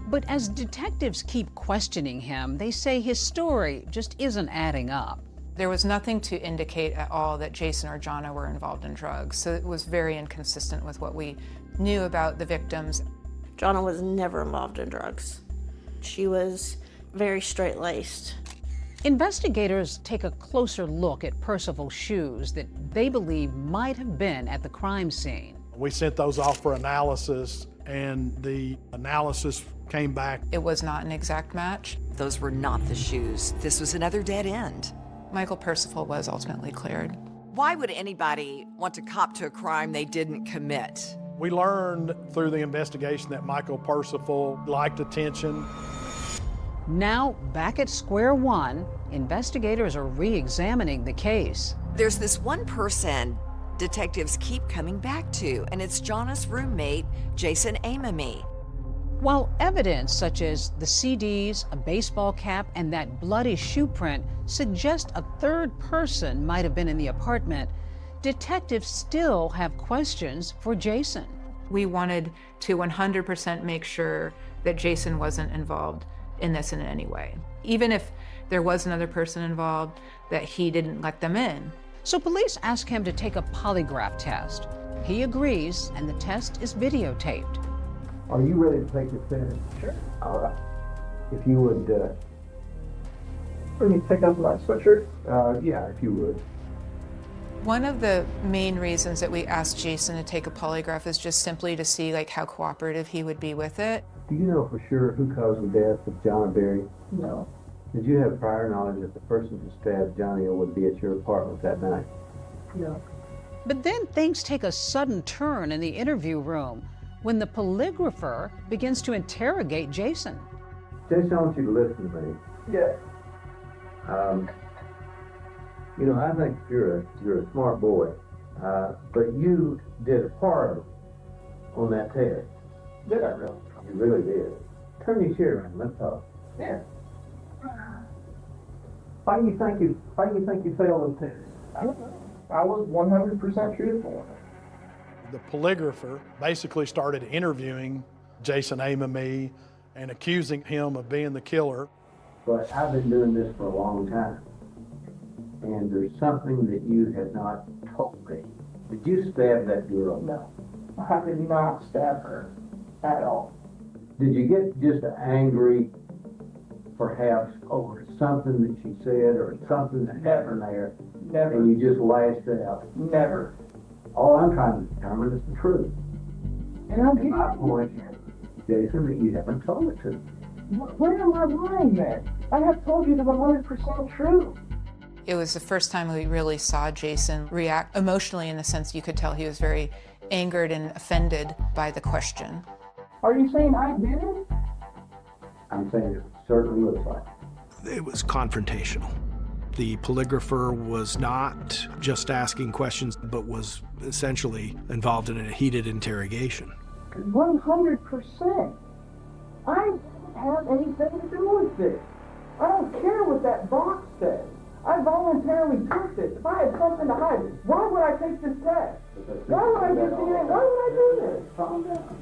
But as detectives keep questioning him, they say his story just isn't adding up. There was nothing to indicate at all that Jason or Jonna were involved in drugs, so it was very inconsistent with what we knew about the victims. Jonna was never involved in drugs. She was very straight-laced. Investigators take a closer look at Percival's shoes that they believe might have been at the crime scene. We sent those off for analysis, and the analysis came back. It was not an exact match. Those were not the shoes. This was another dead end. Michael Percival was ultimately cleared. Why would anybody want to cop to a crime they didn't commit? We learned through the investigation that Michael Percival liked attention. Now, back at square one, investigators are re-examining the case. There's this one person detectives keep coming back to, and it's Jonna's roommate, Jason Amamy. While evidence such as the CDs, a baseball cap, and that bloody shoe print suggest a third person might have been in the apartment, detectives still have questions for Jason. We wanted to 100% make sure that Jason wasn't involved in this in any way. Even if there was another person involved, that he didn't let them in. So police ask him to take a polygraph test. He agrees, and the test is videotaped. Are you ready to take this test? Sure. All right. If you would, Let me take off my sweatshirt. yeah, if you would. One of the main reasons that we asked Jason to take a polygraph is just simply to see like how cooperative he would be with it. Do you know for sure who caused the death of John Berry? No. Did you have prior knowledge that the person who stabbed Johnny would be at your apartment that night? No. But then things take a sudden turn in the interview room when the polygrapher begins to interrogate Jason. Jason, I want you to listen to me. Yeah. You know, I think you're a smart boy, but you did a part on that test. Did I really? You really did. Turn your chair around. Let's talk. Yeah. Why do you think you failed the test? I don't know. I was 100% truthful. The polygrapher basically started interviewing Jason Amemy and accusing him of being the killer. But I've been doing this for a long time, and there's something that you have not told me. Did you stab that girl? No. I did not stab her at all. Did you get just angry, perhaps, over something that she said or something that happened there? Never. And you just lashed out? Never. All I'm trying to determine is the truth. And I'm And my point, Jason, that you haven't told it to me. Where am I lying then? I have told you the 100% true. It was the first time we really saw Jason react emotionally, in the sense you could tell he was very angered and offended by the question. Are you saying I did it? I'm saying it certainly looks like it. It was confrontational. The polygrapher was not just asking questions, but was essentially involved in a heated interrogation. 100%. I didn't have anything to do with this. I don't care what that box says. I voluntarily took this. If I had something to hide, why would I take this test? Why would I get DNA? Why would I do this? Calm down.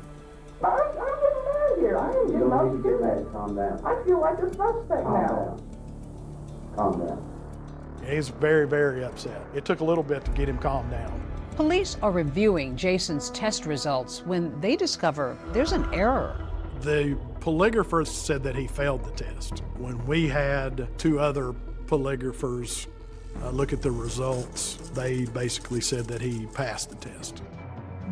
I'm getting mad here. I ain't You getting don't need to get upset. mad. Calm down. I feel like a suspect Calm now. down. Calm down. He's very, very upset. It took a little bit to get him calmed down. Police are reviewing Jason's test results when they discover there's an error. The polygrapher said that he failed the test. When we had two other polygraphers look at the results, they basically said that he passed the test.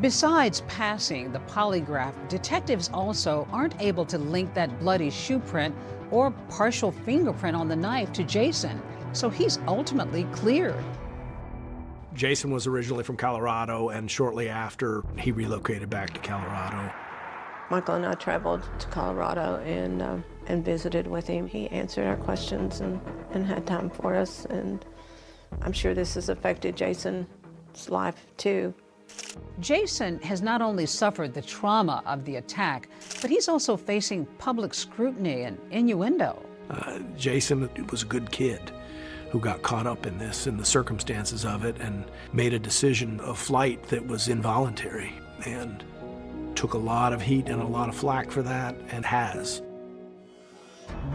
Besides passing the polygraph, detectives also aren't able to link that bloody shoe print or partial fingerprint on the knife to Jason, so he's ultimately cleared. Jason was originally from Colorado, and shortly after, he relocated back to Colorado. Michael and I traveled to Colorado and visited with him. He answered our questions and had time for us, and I'm sure this has affected Jason's life too. Jason has not only suffered the trauma of the attack, but he's also facing public scrutiny and innuendo. Jason was a good kid who got caught up in this and the circumstances of it and made a decision of flight that was involuntary, and took a lot of heat and a lot of flack for that, and has.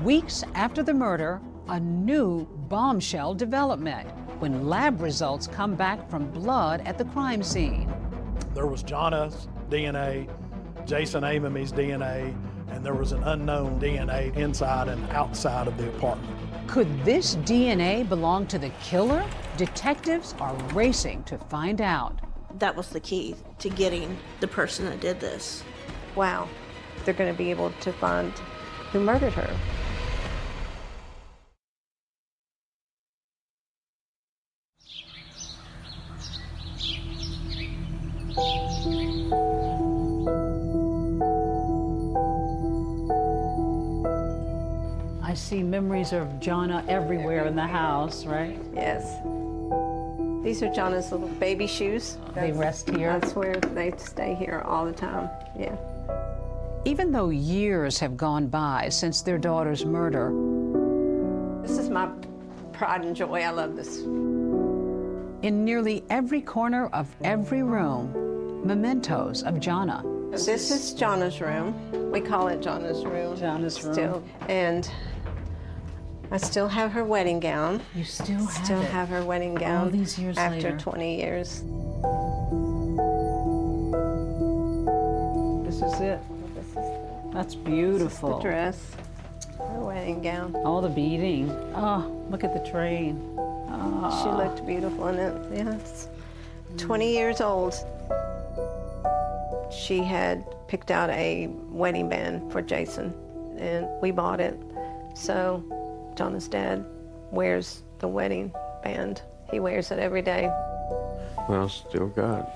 Weeks after the murder, a new bombshell development when lab results come back from blood at the crime scene. There was Jonna's DNA, Jason Amemy's DNA, and there was an unknown DNA inside and outside of the apartment. Could this DNA belong to the killer? Detectives are racing to find out. That was the key to getting the person that did this. Wow, they're going to be able to find who murdered her. I see memories of Jonna everywhere in the house, right? Yes. These are Jonna's little baby shoes. They rest here? That's where they stay here all the time, yeah. Even though years have gone by since their daughter's murder, this is my pride and joy. I love this. In nearly every corner of every room, mementos of Jonna. This is Jonna's room. We call it Jonna's room. Jonna's room. Still. And I still have her wedding gown. You still have her wedding gown. All these years after later. 20 years. This is it. That's beautiful. This is the dress, her wedding gown. All the beading. Oh, look at the train. Oh. She looked beautiful in it. Yeah, it's 20 years old. She had picked out a wedding band for Jason, and we bought it. So Jonah's dad wears the wedding band. He wears it every day. Well, still got it.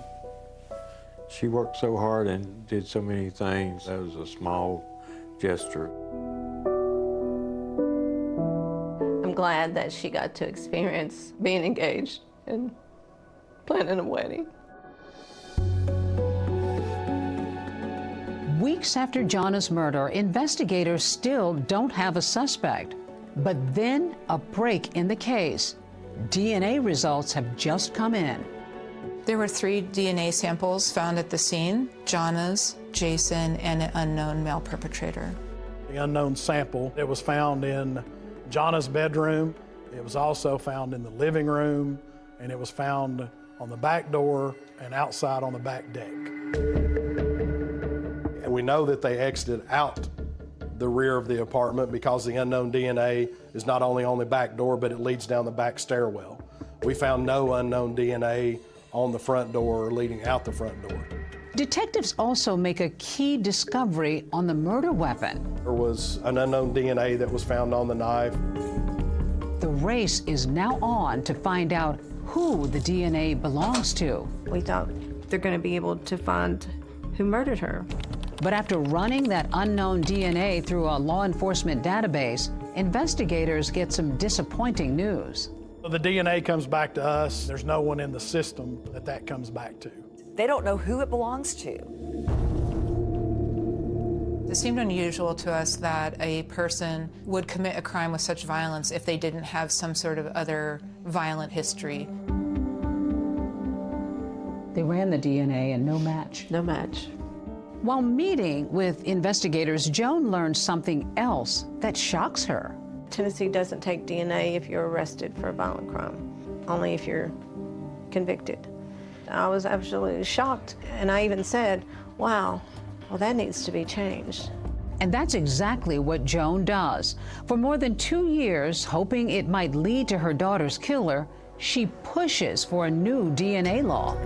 She worked so hard and did so many things. That was a small gesture. I'm glad that she got to experience being engaged and planning a wedding. Weeks after Jonah's murder, investigators still don't have a suspect. But then a break in the case. DNA results have just come in. There were 3 DNA samples found at the scene: Jonah's, Jason, and an unknown male perpetrator. The unknown sample, it was found in Jonah's bedroom. It was also found in the living room, and it was found on the back door and outside on the back deck. And we know that they exited out the rear of the apartment because the unknown DNA is not only on the back door, but it leads down the back stairwell. We found no unknown DNA on the front door or leading out the front door. Detectives also make a key discovery on the murder weapon. There was an unknown DNA that was found on the knife. The race is now on to find out who the DNA belongs to. We thought they're going to be able to find who murdered her. But after running that unknown DNA through a law enforcement database, investigators get some disappointing news. The DNA comes back to us. There's no one in the system that comes back to. They don't know who it belongs to. It seemed unusual to us that a person would commit a crime with such violence if they didn't have some sort of other violent history. They ran the DNA and no match. No match. While meeting with investigators, Joan learned something else that shocks her. Tennessee doesn't take DNA if you're arrested for a violent crime, only if you're convicted. I was absolutely shocked, and I even said, wow, well, that needs to be changed. And that's exactly what Joan does. For more than 2 years, hoping it might lead to her daughter's killer, she pushes for a new DNA law.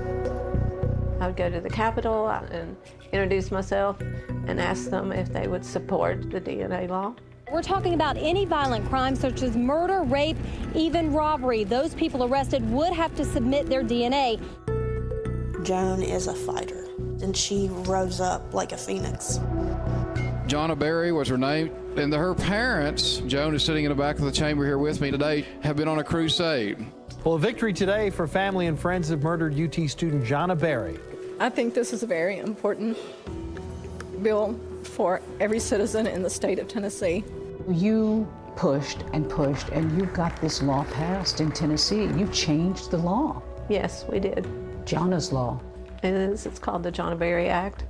I would go to the Capitol and introduce myself and ask them if they would support the DNA law. We're talking about any violent crime such as murder, rape, even robbery. Those people arrested would have to submit their DNA. Joan is a fighter, and she rose up like a phoenix. Jonna Berry was her name, and her parents, Joan is sitting in the back of the chamber here with me today, have been on a crusade. Well, a victory today for family and friends of murdered UT student Jonna Berry. I think this is a very important bill for every citizen in the state of Tennessee. You pushed and pushed, and you got this law passed in Tennessee. You changed the law. Yes, we did. Jonah's law. It is. It's called the Jonna Berry Act.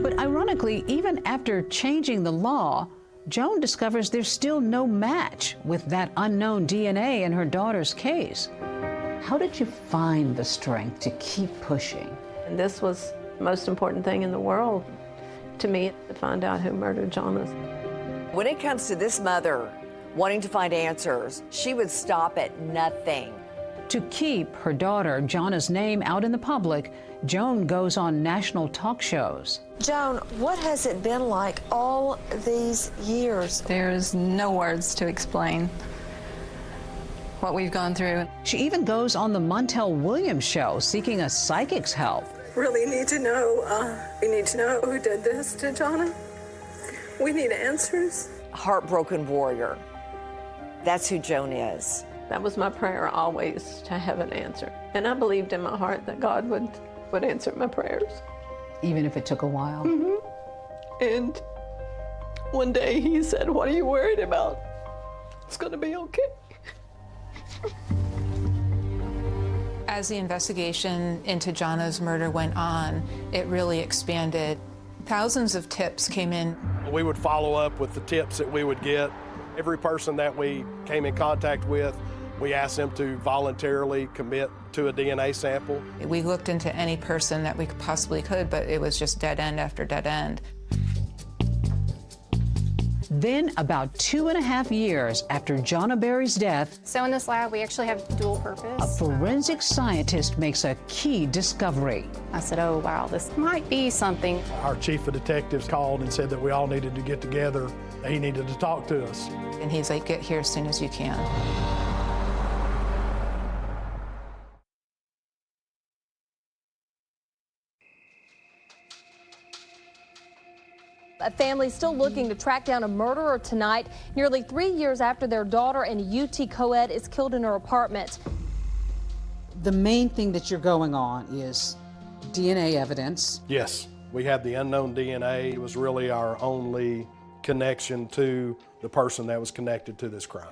But ironically, even after changing the law, Joan discovers there's still no match with that unknown DNA in her daughter's case. How did you find the strength to keep pushing? And this was the most important thing in the world to me, to find out who murdered Jonna. When it comes to this mother wanting to find answers, she would stop at nothing. To keep her daughter Jonna's name out in the public, Joan goes on national talk shows. Joan, what has it been like all these years? There's no words to explain what we've gone through. She even goes on the Montel Williams show seeking a psychic's help. Really need to know, we need to know who did this to Jonna. We need answers. Heartbroken warrior. That's who Joan is. That was my prayer always, to have an answer. And I believed in my heart that God would answer my prayers. Even if it took a while? Mm-hmm. And one day he said, "What are you worried about? It's gonna be okay." As the investigation into Jonna's murder went on, it really expanded. Thousands of tips came in. We would follow up with the tips that we would get, Every person that we came in contact with, we asked them to voluntarily commit to a DNA sample. We looked into any person that we possibly could, but it was just dead end after dead end. Then, about 2.5 years after Jonna Berry's death, So in this lab, we actually have dual purpose. a forensic scientist makes a key discovery. I said, oh, wow, this might be something. Our chief of detectives called and said that we all needed to get together. He needed to talk to us. And he's like, get here as soon as you can. A family still looking to track down a murderer tonight, nearly 3 years after their daughter in a UT co-ed is killed in her apartment. The main thing that you're going on is DNA evidence. Yes, we had the unknown DNA. It was really our only connection to the person that was connected to this crime.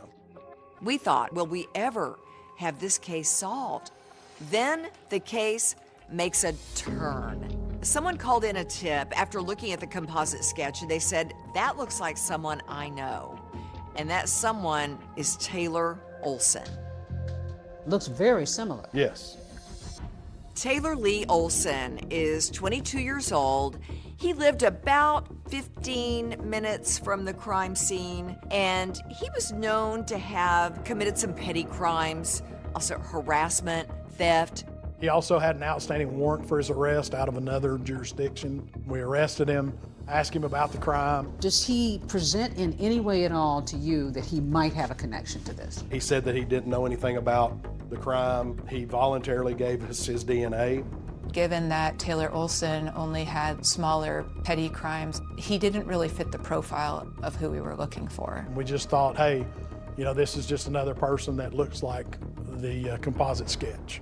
We thought, will we ever have this case solved? Then the case makes a turn. Someone called in a tip after looking at the composite sketch, and they said, that looks like someone I know. And that someone is Taylor Olson. Looks very similar. Yes. Taylor Lee Olson is 22 years old. He lived about 15 minutes from the crime scene, and he was known to have committed some petty crimes, also harassment, theft. He also had an outstanding warrant for his arrest out of another jurisdiction. We arrested him, asked him about the crime. Does he present in any way at all to you that he might have a connection to this? He said that he didn't know anything about the crime. He voluntarily gave us his DNA. Given that Taylor Olson only had smaller petty crimes, he didn't really fit the profile of who we were looking for. We just thought, hey, you know, this is just another person that looks like the composite sketch.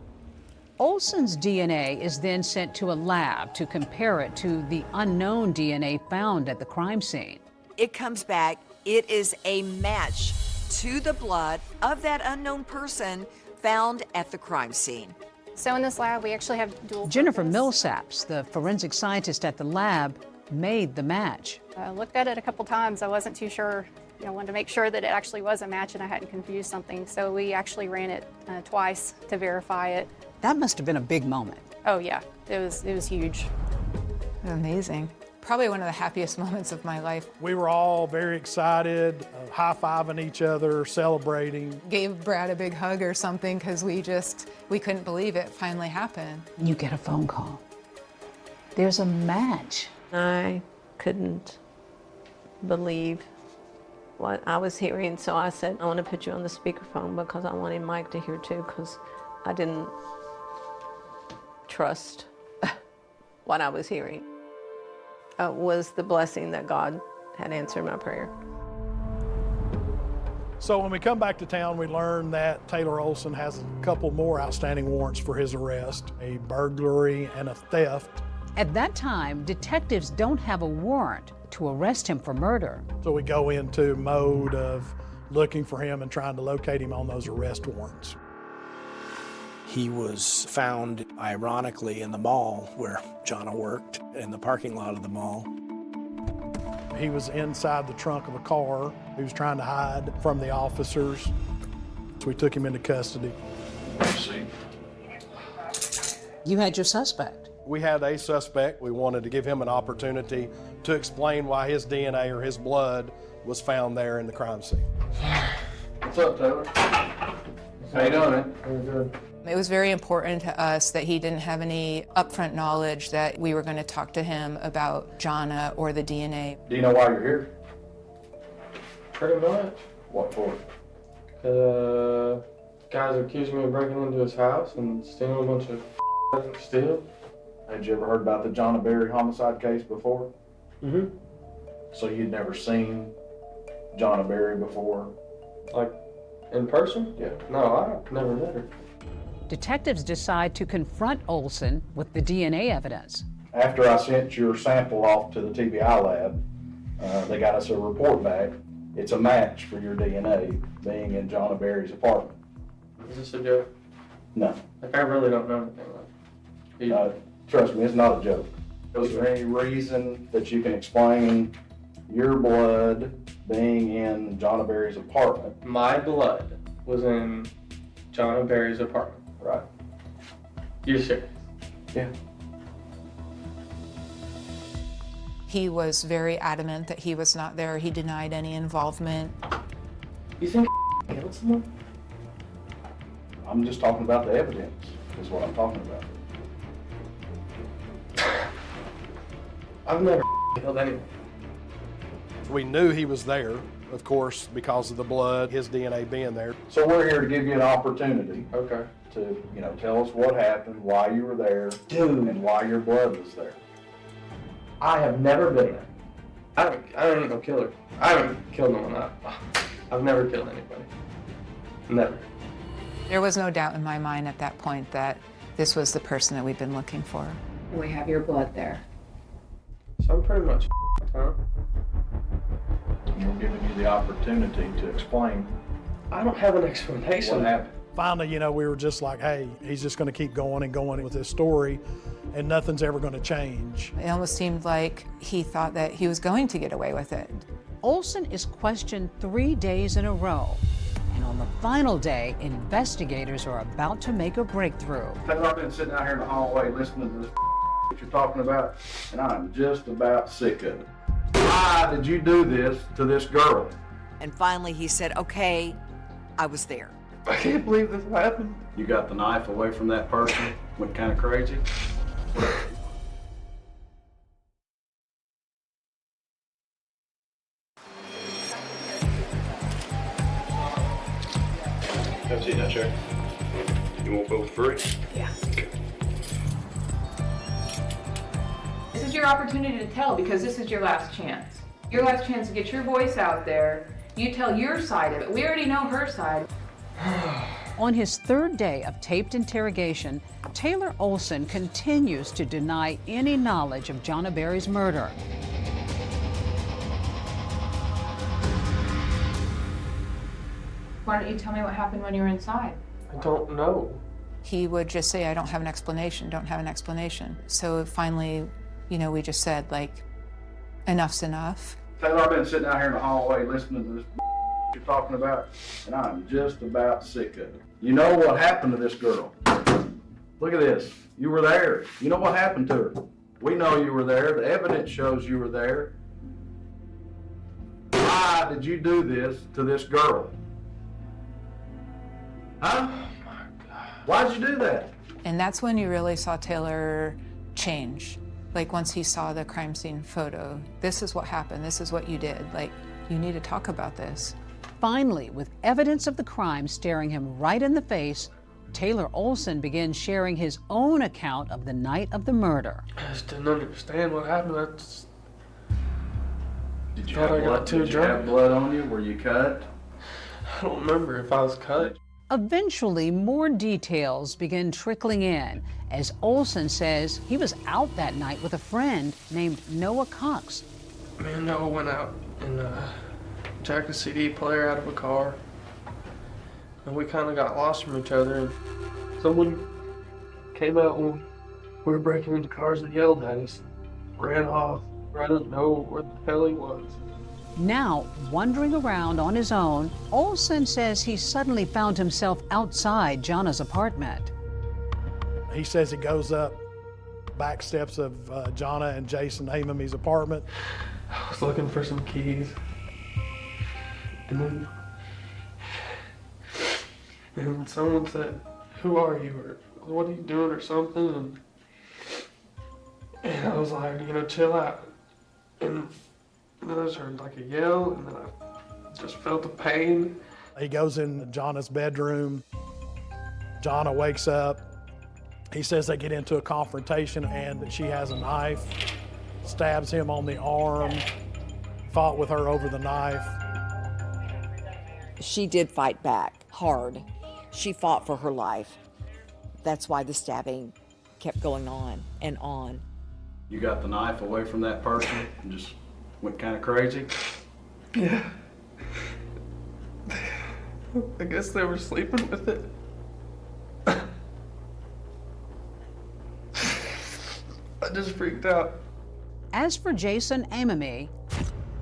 Olson's DNA is then sent to a lab to compare it to the unknown DNA found at the crime scene. It comes back, it is a match to the blood of that unknown person found at the crime scene. So in this lab, we actually have dual Jennifer purpose. Millsaps, the forensic scientist at the lab, made the match. I looked at it a couple times. I wasn't too sure. I wanted to make sure that it actually was a match and I hadn't confused something. So we actually ran it twice to verify it. That must have been a big moment. Oh yeah, it was huge. Amazing. Probably one of the happiest moments of my life. We were all very excited, high-fiving each other, celebrating. Gave Brad a big hug or something because we couldn't believe it finally happened. You get a phone call. There's a match. I couldn't believe what I was hearing, so I said, I want to put you on the speakerphone because I wanted Mike to hear too, because I didn't trust what I was hearing. Was the blessing that God had answered my prayer. So when we come back to town, we learn that Taylor Olson has a couple more outstanding warrants for his arrest, a burglary and a theft. At that time, detectives don't have a warrant to arrest him for murder. So we go into mode of looking for him and trying to locate him on those arrest warrants. He was found, ironically, in the mall where Jonna worked, in the parking lot of the mall. He was inside the trunk of a car. He was trying to hide from the officers. So we took him into custody. You had your suspect. We had a suspect. We wanted to give him an opportunity to explain why his DNA or his blood was found there in the crime scene. What's up, Taylor? How you doing? It was very important to us that he didn't have any upfront knowledge that we were going to talk to him about Jonna or the DNA. Do you know why you're here? Pretty much. What for? Guys accused me of breaking into his house and stealing a bunch of steal. Had you ever heard about the Jonna Berry homicide case before? Mm-hmm. So you'd never seen Jonna Berry before? Like, in person? Yeah. No, I've never met her. Detectives decide to confront Olson with the DNA evidence. After I sent your sample off to the TBI lab, they got us a report back. It's a match for your DNA being in Jonna Berry's apartment. Is this a joke? No. Like, I really don't know anything like it. Trust me, it's not a joke. Is there any reason that you can explain your blood being in John Berry's apartment. My blood was in John Berry's apartment. Right. You serious? Yeah. He was very adamant that he was not there. He denied any involvement. You think killed someone? I'm just talking about the evidence, is what I'm talking about. I've never killed anyone. We knew he was there, of course, because of the blood, his DNA being there. So we're here to give you an opportunity. Okay. To, tell us what happened, why you were there, and why your blood was there. I have never been there. I ain't no killer. I haven't killed no one. I've never killed anybody. Never. There was no doubt in my mind at that point that this was the person that we've been looking for. We have your blood there. So I'm pretty much huh? We're giving you the opportunity to explain. I don't have an explanation. What happened? Finally, we were just like, hey, he's just going to keep going and going with this story, and nothing's ever going to change. It almost seemed like he thought that he was going to get away with it. Olson is questioned 3 days in a row. And on the final day, investigators are about to make a breakthrough. I've been sitting out here in the hallway listening to this that you're talking about, and I'm just about sick of it. Why did you do this to this girl? And finally he said, okay, I was there. I can't believe this happened. You got the knife away from that person, went kind of crazy. Have a seat now, Chair. You want both free? Yeah. Okay. This is your opportunity to tell, because this is your last chance. Your last chance to get your voice out there. You tell your side of it. We already know her side. On his third day of taped interrogation, Taylor Olson continues to deny any knowledge of Jonna Berry's murder. Why don't you tell me what happened when you were inside? I don't know. He would just say, I don't have an explanation, don't have an explanation. So finally, we just said, like, enough's enough. Taylor, I've been sitting out here in the hallway listening to this you're talking about, and I'm just about sick of it. You know what happened to this girl? Look at this. You were there. You know what happened to her. We know you were there. The evidence shows you were there. Why did you do this to this girl? Huh? Oh my God. Why'd you do that? And that's when you really saw Taylor change. Like, once he saw the crime scene photo, this is what happened, this is what you did. Like, you need to talk about this. Finally, with evidence of the crime staring him right in the face, Taylor Olson begins sharing his own account of the night of the murder. I just didn't understand what happened. Did you have blood on you? Were you cut? I don't remember if I was cut. Eventually, more details begin trickling in as Olson says he was out that night with a friend named Noah Cox. Me and Noah went out and jacked a CD player out of a car. And we kind of got lost from each other. And someone came out when we were breaking into cars and yelled at us. Ran off. I don't know where the hell he was. Now, wandering around on his own, Olson says he suddenly found himself outside Jonna's apartment. He says he goes up back steps of Jonna and Jason Amamy's apartment. I was looking for some keys. And then someone said, "Who are you?" or "What are you doing?" or something. And I was like, chill out. And then I just heard like a yell, and then I just felt the pain. He goes in Jonna's bedroom. Jonna wakes up. He says they get into a confrontation and she has a knife, stabs him on the arm, fought with her over the knife. She did fight back hard. She fought for her life. That's why the stabbing kept going on and on. You got the knife away from that person and just went kind of crazy? Yeah. I guess they were sleeping with it. I just freaked out. As for Jason Amamy,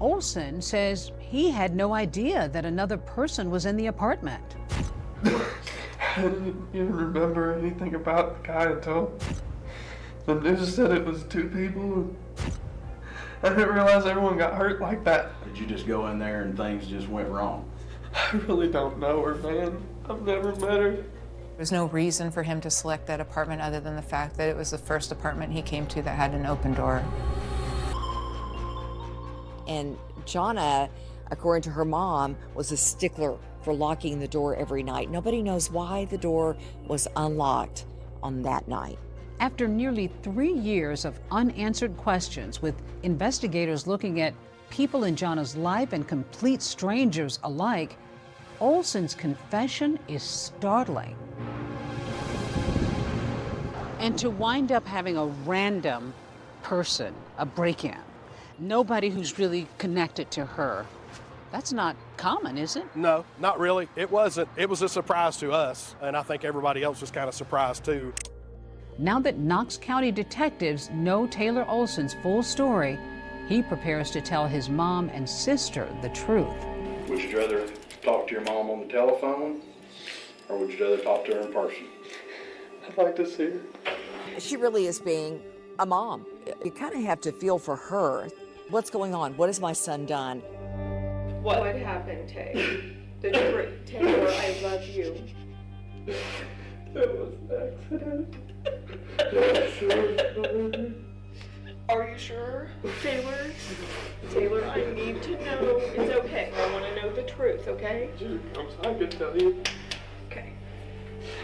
Olson says he had no idea that another person was in the apartment. I didn't even remember anything about the guy until the news said it was 2 people. I didn't realize everyone got hurt like that. Did you just go in there and things just went wrong? I really don't know her, man. I've never met her. There's no reason for him to select that apartment other than the fact that it was the first apartment he came to that had an open door. And Jonna, according to her mom, was a stickler for locking the door every night. Nobody knows why the door was unlocked on that night. After nearly 3 years of unanswered questions, with investigators looking at people in Jonna's life and complete strangers alike, Olson's confession is startling. And to wind up having a random person, a break-in, nobody who's really connected to her, that's not common, is it? No, not really. It wasn't. It was a surprise to us, and I think everybody else was kind of surprised too. Now that Knox County detectives know Taylor Olson's full story, he prepares to tell his mom and sister the truth. Would you rather talk to your mom on the telephone, or would you rather talk to her in person? I'd like to see her. She really is being a mom. You kind of have to feel for her. What's going on? What has my son done? What happened, Tay? The truth. Taylor, I love you. It was an accident. Are you sure, Taylor? Taylor, I need to know. It's okay. I want to know the truth, okay? I can tell you. Okay.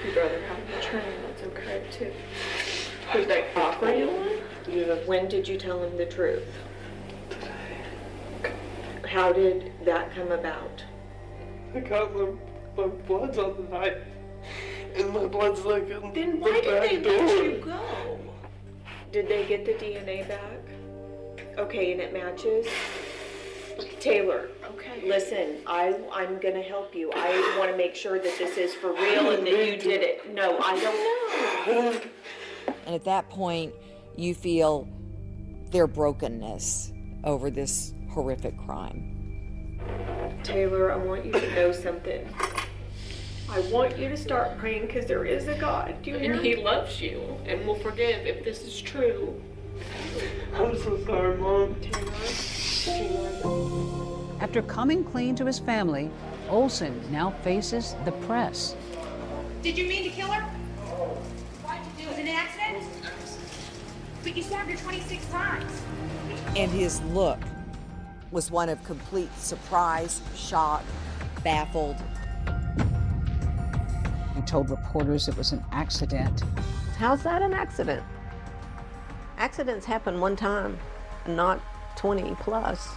You'd rather have the train. That's okay, too. Did they offer you one? Yes. When did you tell him the truth? How did that come about? I got my blood's on the knife, and my blood's like in Then the why did back they door. let you go? Did they get the DNA back? Okay, and it matches? Taylor, okay. Listen, I'm gonna help you. I want to make sure that this is for real and that you did it. No, I don't know. And at that point, you feel their brokenness over this horrific crime. Taylor, I want you to know something. I want you to start praying because there is a God. Do you hear? And He loves you and will forgive if this is true. I'm so sorry, Mom. After coming clean to his family, Olson now faces the press. Did you mean to kill her? Why did you do it? Was it an accident? But you stabbed her 26 times. And his look was one of complete surprise, shock, baffled. He told reporters it was an accident. How's that an accident? Accidents happen one time, not 20 plus.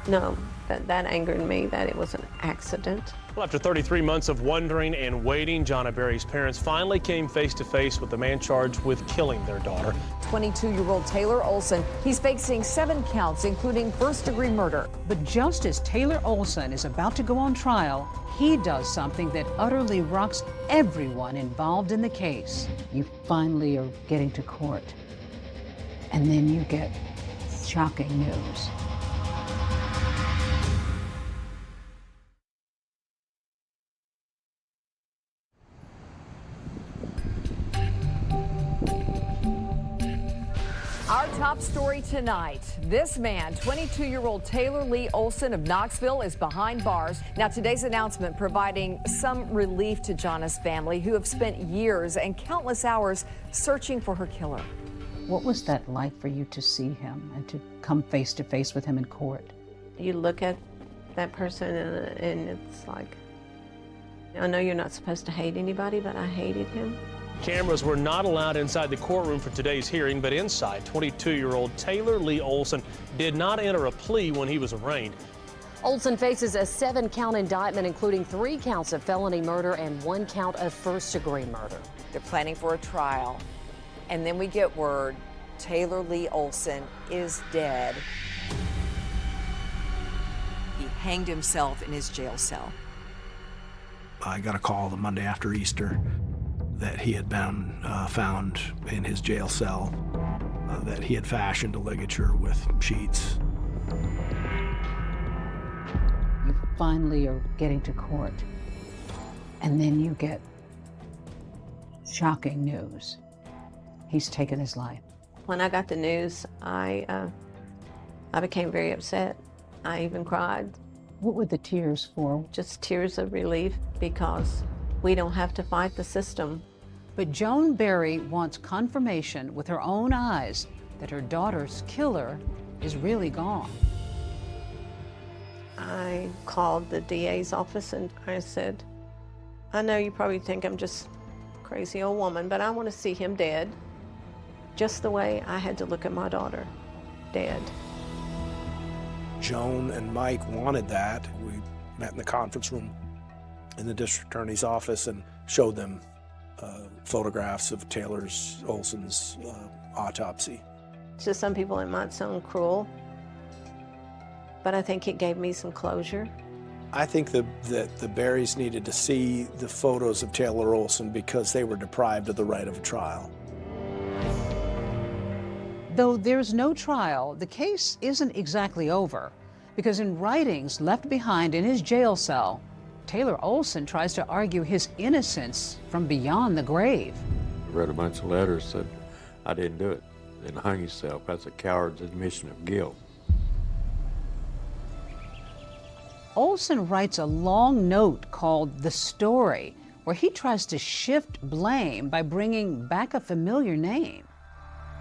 No, that angered me that it was an accident. Well, after 33 months of wondering and waiting, Jonna Berry's parents finally came face to face with the man charged with killing their daughter. 22-year-old Taylor Olson, he's facing 7 counts, including first-degree murder. But just as Taylor Olson is about to go on trial, he does something that utterly rocks everyone involved in the case. You finally are getting to court, and then you get shocking news. Our top story tonight. This man, 22-year-old Taylor Lee Olson of Knoxville, is behind bars. Now, today's announcement providing some relief to Jonna's family, who have spent years and countless hours searching for her killer. What was that like for you to see him and to come face to face with him in court? You look at that person and it's like, I know you're not supposed to hate anybody, but I hated him. Cameras were not allowed inside the courtroom for today's hearing, but inside, 22-year-old Taylor Lee Olson did not enter a plea when he was arraigned. Olson faces a 7-count indictment, including 3 counts of felony murder and 1 count of first-degree murder. They're planning for a trial, and then we get word Taylor Lee Olson is dead. He hanged himself in his jail cell. I got a call the Monday after Easter that he had been found in his jail cell, that he had fashioned a ligature with sheets. finally are getting to court. And then you get shocking news. He's taken his life. When I got the news, I became very upset. I even cried. What were the tears for? Just tears of relief, because we don't have to fight the system. But Joan Berry wants confirmation with her own eyes that her daughter's killer is really gone. I called the DA's office and I said, I know you probably think I'm just a crazy old woman, but I want to see him dead, just the way I had to look at my daughter, dead. Joan and Mike wanted that. We met in the conference room in the district attorney's office and showed them photographs of Taylor Olson's autopsy. To some people it might sound cruel, but I think it gave me some closure. I think that the Berrys needed to see the photos of Taylor Olson because they were deprived of the right of a trial. Though there's no trial, the case isn't exactly over, because in writings left behind in his jail cell, Taylor Olson tries to argue his innocence from beyond the grave. I read a bunch of letters that said, I didn't do it, and hung himself. That's a coward's admission of guilt. Olson writes a long note called The Story, where he tries to shift blame by bringing back a familiar name.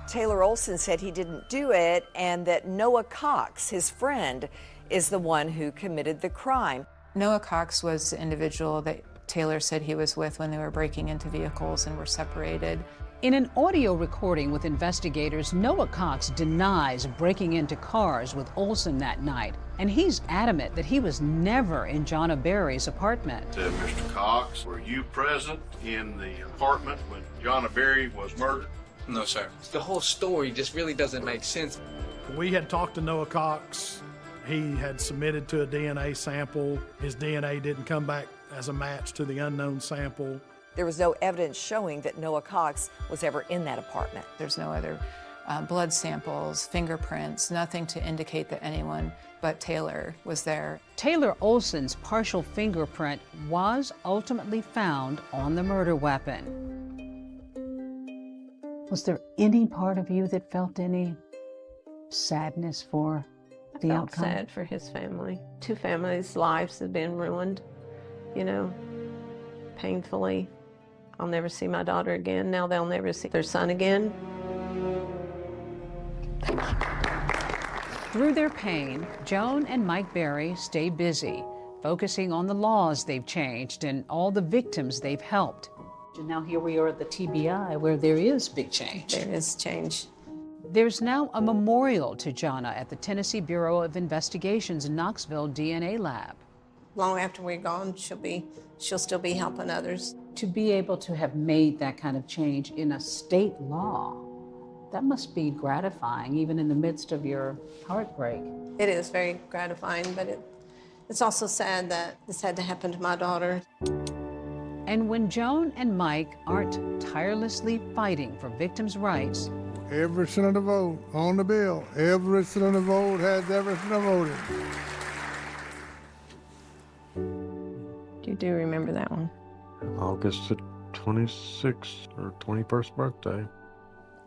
Taylor Olson said he didn't do it and that Noah Cox, his friend, is the one who committed the crime. Noah Cox was the individual that Taylor said he was with when they were breaking into vehicles and were separated. In an audio recording with investigators, Noah Cox denies breaking into cars with Olson that night, and he's adamant that he was never in Jonna Berry's apartment. Mr. Cox, were you present in the apartment when Jonna Berry was murdered? No, sir. The whole story just really doesn't make sense. We had talked to Noah Cox. He had submitted to a DNA sample. His DNA didn't come back as a match to the unknown sample. There was no evidence showing that Noah Cox was ever in that apartment. There's no other blood samples, fingerprints, nothing to indicate that anyone but Taylor was there. Taylor Olson's partial fingerprint was ultimately found on the murder weapon. Was there any part of you that felt any sadness for the outcome? Sad for his family. Two families' lives have been ruined, you know, painfully. I'll never see my daughter again. Now they'll never see their son again. Through their pain, Joan and Mike Berry stay busy, focusing on the laws they've changed and all the victims they've helped. And now here we are at the TBI, where there is big change. There is change. There's now a memorial to Jonna at the Tennessee Bureau of Investigation's Knoxville DNA lab. Long after we're gone, she'll still be helping others. To be able to have made that kind of change in a state law, that must be gratifying, even in the midst of your heartbreak. It is very gratifying, but it's also sad that this had to happen to my daughter. And when Joan and Mike aren't tirelessly fighting for victims' rights, every senator vote on the bill. Every senator vote has every senator voted. You do remember that one? August the 26th or 21st birthday.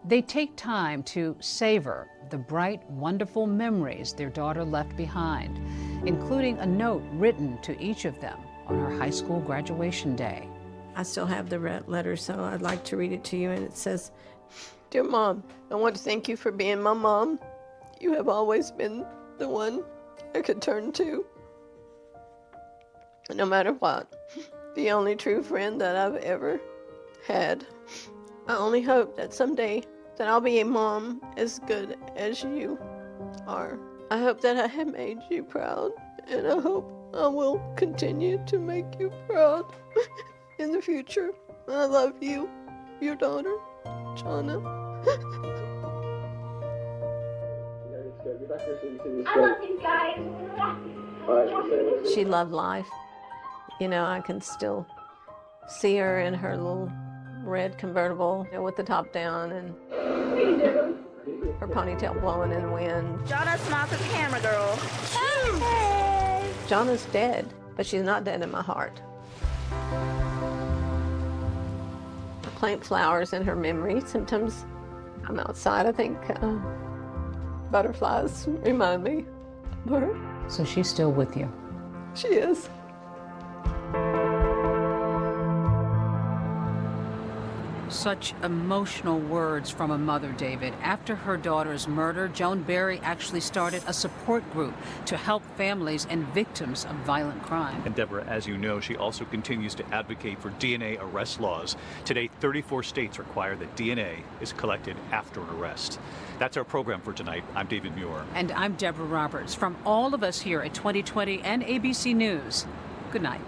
they take time to savor the bright, wonderful memories their daughter left behind, including a note written to each of them on her high school graduation day. I still have the letter, so I'd like to read it to you, and it says, "Dear Mom, I want to thank you for being my mom. You have always been the one I could turn to, no matter what. The only true friend that I've ever had. I only hope that someday that I'll be a mom as good as you are. I hope that I have made you proud, and I hope I will continue to make you proud in the future. I love you, your daughter, Jonna." I love you guys. She loved life. You know, I can still see her in her little red convertible, you know, with the top down and her ponytail blowing in the wind. Jonna, smile to the camera, girl. Hey. Jana's dead, but she's not dead in my heart. I plant flowers in her memory. Sometimes I'm outside, I think butterflies remind me of her. So she's still with you? She is. Such emotional words from a mother, David. After her daughter's murder, Joan Berry actually started a support group to help families and victims of violent crime. And Deborah, as you know, she also continues to advocate for DNA arrest laws. Today, 34 states require that DNA is collected after an arrest. That's our program for tonight. I'm David Muir. And I'm Deborah Roberts. From all of us here at 2020 and ABC News, good night.